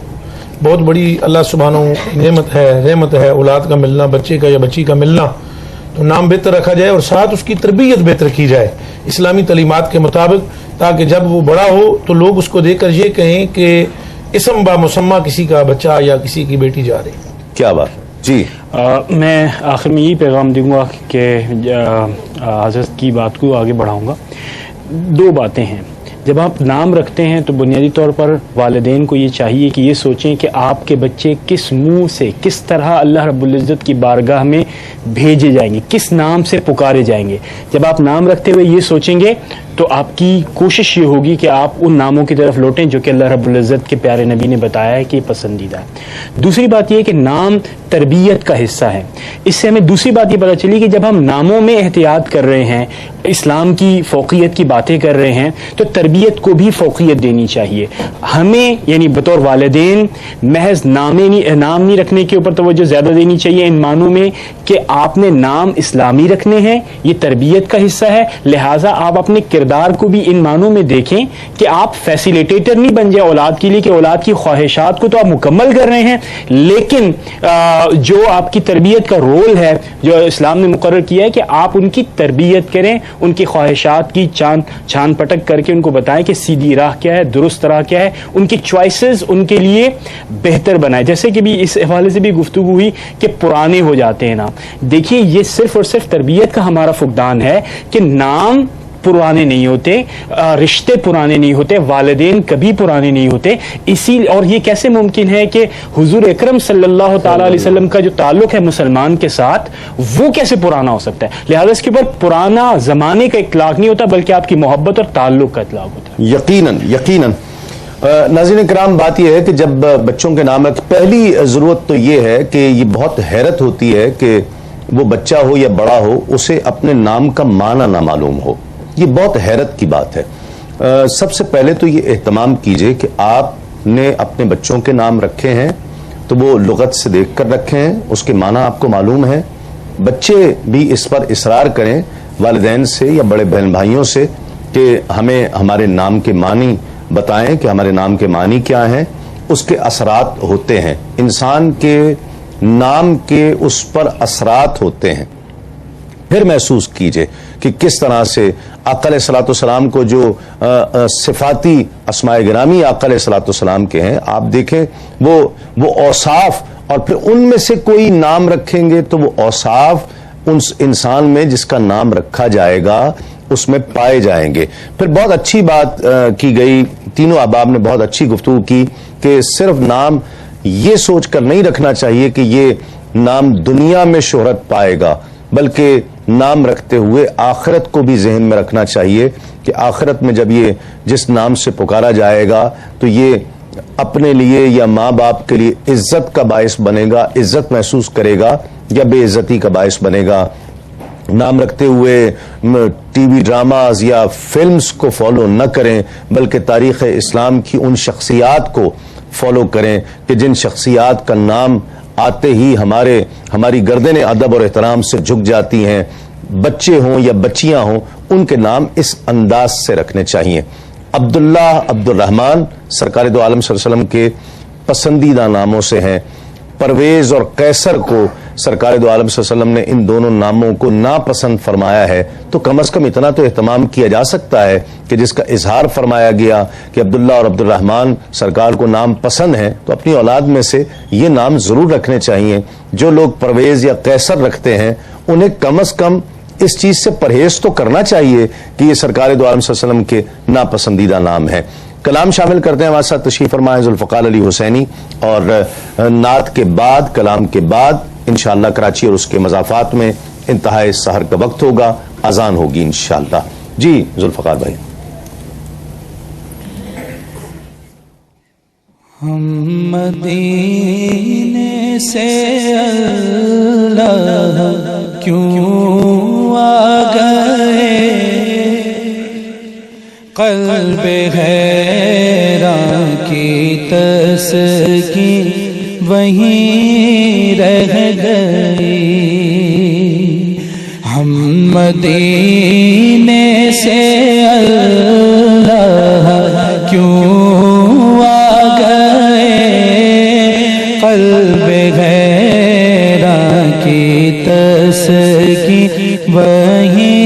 بہت بڑی اللہ سبحانہ نعمت ہے، رحمت ہے اولاد کا ملنا، بچے کا یا بچی کا ملنا. تو نام بہتر رکھا جائے اور ساتھ اس کی تربیت بہتر کی جائے اسلامی تعلیمات کے مطابق، تاکہ جب وہ بڑا ہو تو لوگ اس کو دیکھ کر یہ کہیں کہ اسم با مسمہ کسی کا بچہ یا کسی کی بیٹی جا رہی. کیا بات. جی میں آخر میں یہی پیغام دوں گا کہ حضرت کی بات کو آگے بڑھاؤں گا. دو باتیں ہیں. جب آپ نام رکھتے ہیں تو بنیادی طور پر والدین کو یہ چاہیے کہ یہ سوچیں کہ آپ کے بچے کس منہ سے، کس طرح اللہ رب العزت کی بارگاہ میں بھیجے جائیں گے، کس نام سے پکارے جائیں گے. جب آپ نام رکھتے ہوئے یہ سوچیں گے تو آپ کی کوشش یہ ہوگی کہ آپ ان ناموں کی طرف لوٹیں جو کہ اللہ رب العزت کے پیارے نبی نے بتایا ہے کہ یہ پسندیدہ ہے. دوسری بات یہ کہ نام تربیت کا حصہ ہے. اس سے ہمیں دوسری بات یہ پتہ چلی کہ جب ہم ناموں میں احتیاط کر رہے ہیں، اسلام کی فوقیت کی باتیں کر رہے ہیں، تو تربیت کو بھی فوقیت دینی چاہیے. ہمیں یعنی بطور والدین محض نام نہیں رکھنے کے اوپر توجہ زیادہ دینی چاہیے ان معنوں میں کہ آپ نے نام اسلامی رکھنے ہیں، یہ تربیت کا حصہ ہے. لہٰذا آپ اپنے کردار کو بھی ان معنوں میں دیکھیں کہ آپ فیسیلیٹیٹر نہیں بن جائے اولاد کے لیے کہ اولاد کی خواہشات کو تو آپ مکمل کر رہے ہیں، لیکن جو آپ کی تربیت کا رول ہے جو اسلام نے مقرر کیا ہے کہ آپ ان کی تربیت کریں، ان کی خواہشات کی چھان پٹک کر کے ان کو بتائیں کہ سیدھی راہ کیا ہے، درست راہ کیا ہے، ان کی چوائسز ان کے لیے بہتر بنائیں. جیسے کہ بھی اس حوالے سے بھی گفتگو ہوئی کہ پرانے ہو جاتے ہیں نام. دیکھیے یہ صرف اور صرف تربیت کا ہمارا فقدان ہے کہ نام پرانے نہیں ہوتے، رشتے پرانے نہیں ہوتے، والدین کبھی پرانے نہیں ہوتے. اور یہ کیسے ممکن ہے کہ حضور اکرم صلی اللہ تعالیٰ علیہ وسلم کا جو تعلق ہے مسلمان کے ساتھ وہ کیسے پرانا ہو سکتا ہے. لہذا اس کے اوپر پرانا زمانے کا اطلاق نہیں ہوتا بلکہ آپ کی محبت اور تعلق کا اطلاق ہوتا ہے. یقیناً. ناظرین کرام، بات یہ ہے کہ جب بچوں کے نام رکھ، پہلی ضرورت تو یہ ہے کہ یہ بہت حیرت ہوتی ہے کہ وہ بچہ ہو یا بڑا ہو اسے اپنے نام کا معنی نہ معلوم ہو. یہ بہت حیرت کی بات ہے. سب سے پہلے تو یہ اہتمام کیجئے کہ آپ نے اپنے بچوں کے نام رکھے ہیں تو وہ لغت سے دیکھ کر رکھے ہیں، اس کے معنی آپ کو معلوم ہے. بچے بھی اس پر اصرار کریں والدین سے یا بڑے بہن بھائیوں سے کہ ہمیں ہمارے نام کے معنی بتائیں کہ ہمارے نام کے معنی کیا ہیں. اس کے اثرات ہوتے ہیں، انسان کے نام کے اس پر اثرات ہوتے ہیں. پھر محسوس کیجئے کہ کس طرح سے آقا علیہ الصلوۃ والسلام کو جو صفاتی اسماء گرامی آقا علیہ الصلوۃ والسلام کے ہیں، آپ دیکھیں وہ اوصاف، اور پھر ان میں سے کوئی نام رکھیں گے تو وہ اوصاف ان انسان میں جس کا نام رکھا جائے گا اس میں پائے جائیں گے. پھر بہت اچھی بات کی گئی، تینوں احباب نے بہت اچھی گفتگو کی کہ صرف نام یہ سوچ کر نہیں رکھنا چاہیے کہ یہ نام دنیا میں شہرت پائے گا، بلکہ نام رکھتے ہوئے آخرت کو بھی ذہن میں رکھنا چاہیے کہ آخرت میں جب یہ جس نام سے پکارا جائے گا تو یہ اپنے لیے یا ماں باپ کے لیے عزت کا باعث بنے گا، عزت محسوس کرے گا یا بے عزتی کا باعث بنے گا. نام رکھتے ہوئے ٹی وی ڈراماز یا فلمز کو فالو نہ کریں بلکہ تاریخ اسلام کی ان شخصیات کو فالو کریں کہ جن شخصیات کا نام آتے ہی ہماری گردن ادب اور احترام سے جھک جاتی ہیں. بچے ہوں یا بچیاں ہوں ان کے نام اس انداز سے رکھنے چاہیے. عبداللہ، عبد الرحمن سرکار دو عالم صلی اللہ علیہ وسلم کے پسندیدہ ناموں سے ہیں. پرویز اور قیصر کو سرکار دو عالم صلی اللہ علیہ وسلم نے ان دونوں ناموں کو ناپسند فرمایا ہے، تو کم از کم اتنا تو اہتمام کیا جا سکتا ہے کہ جس کا اظہار فرمایا گیا کہ عبداللہ اور عبد الرحمن سرکار کو نام پسند ہیں تو اپنی اولاد میں سے یہ نام ضرور رکھنے چاہیے. جو لوگ پرویز یا قیصر رکھتے ہیں انہیں کم از کم اس چیز سے پرہیز تو کرنا چاہیے کہ یہ سرکار دو عالم صلی اللہ علیہ وسلم کے ناپسندیدہ نام ہیں. کلام شامل کرتے ہیں ہمارے ساتھ تشریف فرمائے ذوالفقار علی حسینی، اور نعت کے بعد کلام کے بعد انشاءاللہ کراچی اور اس کے مضافات میں انتہائی سحر کا وقت ہوگا، اذان ہوگی انشاءاللہ. جی ذوالفقار بھائی. ہم مدینے سے اللہ کیوں آ گئے، قلب ہے وہیں رہ گئے. ہم مدینے سے اللہ کیوں آ گئے, قلب غیراں کی تسکین وہیں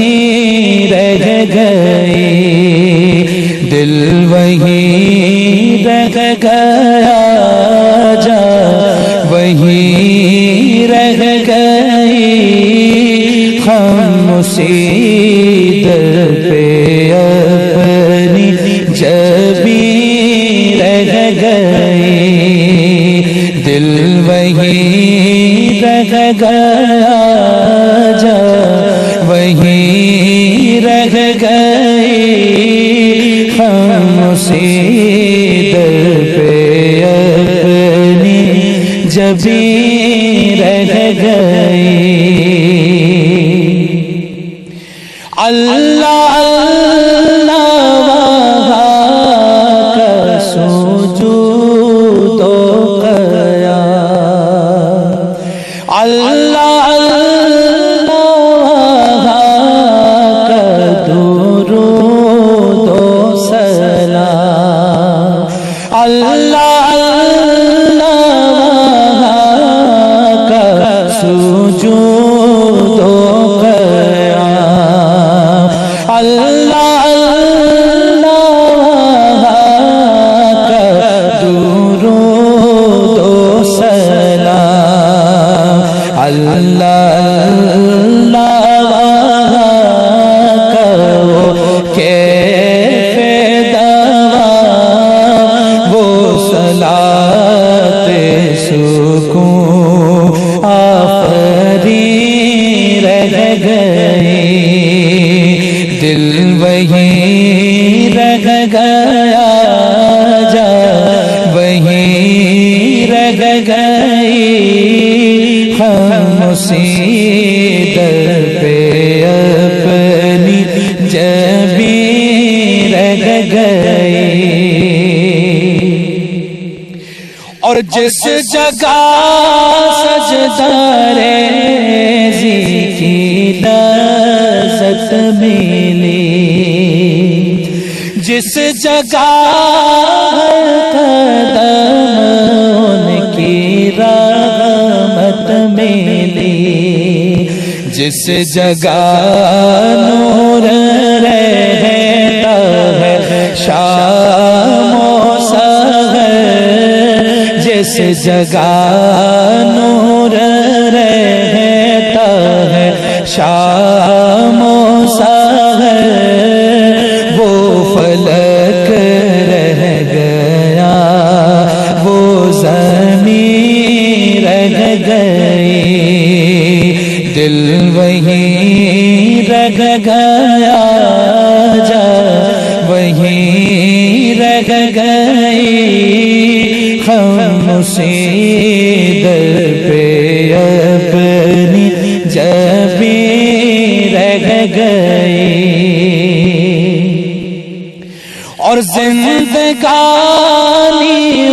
رہ گئے, دل وہیں رہ گیا, جا وہیں رہ گئی, ہم اسی در پہ اپنی جبیں رہ گئے, دل وہیں رہ گیا, جا وہیں رہ گئی, ہم اسی در پہ اپنی جبیں رہ گئے. اللہ اللہ وہاں کا سجود و قیام, اللہ اللہ وہاں کا درود و سلام, اللہ اللہ وہاں کا سجود و اللہ اللہ کا درود و سلام, اللہ کا کیف دوام, وہ صلاۃ سکون آفرین رہ گئے, دل وہیں رہ گیا, جا وہیں رہ گئی, ہم اسی در پہ اپنی جبیں رہ گئے. اور جس جگہ سجدہ ریزی کی لذت ملی, جس جگہ قدم ان کی رحمت ملی, جس جگہ نور رہتا ہے شام و سحر, جس جگہ نور رہتا ہے شام و سحر, وہ فلک رہ گیا, وہ زمین رہ گئی, دل وہیں رہ گیا, جا وہیں رہ گئی, ہم اسی در پہ اپنی جبیں رہ گئے. اور زندگانی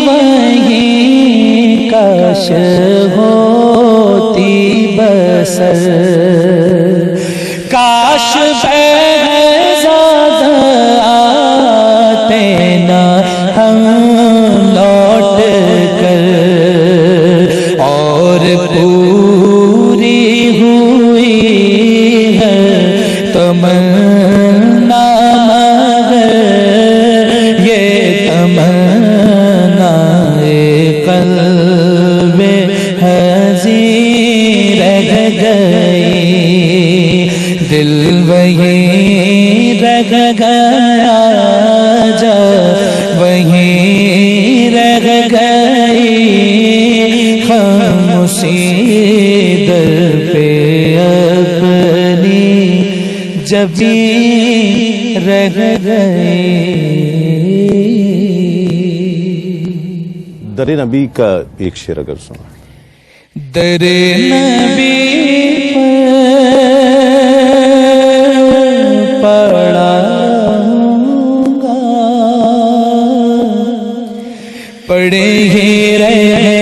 وہیں کاش ہوتی بسر, کاش بہزاد آتے نہ ہم لوٹ کر, اور پوری ہوئی ہے تمنا, مگر یہ تمنا قلب حزین رہ گئی, دل وہیں رہ گیا, جا وہیں رہ گئی, ہم اسی در پہ اپنی جبیں رہ گئے. در نبی کا ایک شعر اگر سنا. در نبی پڑے ہی رہنے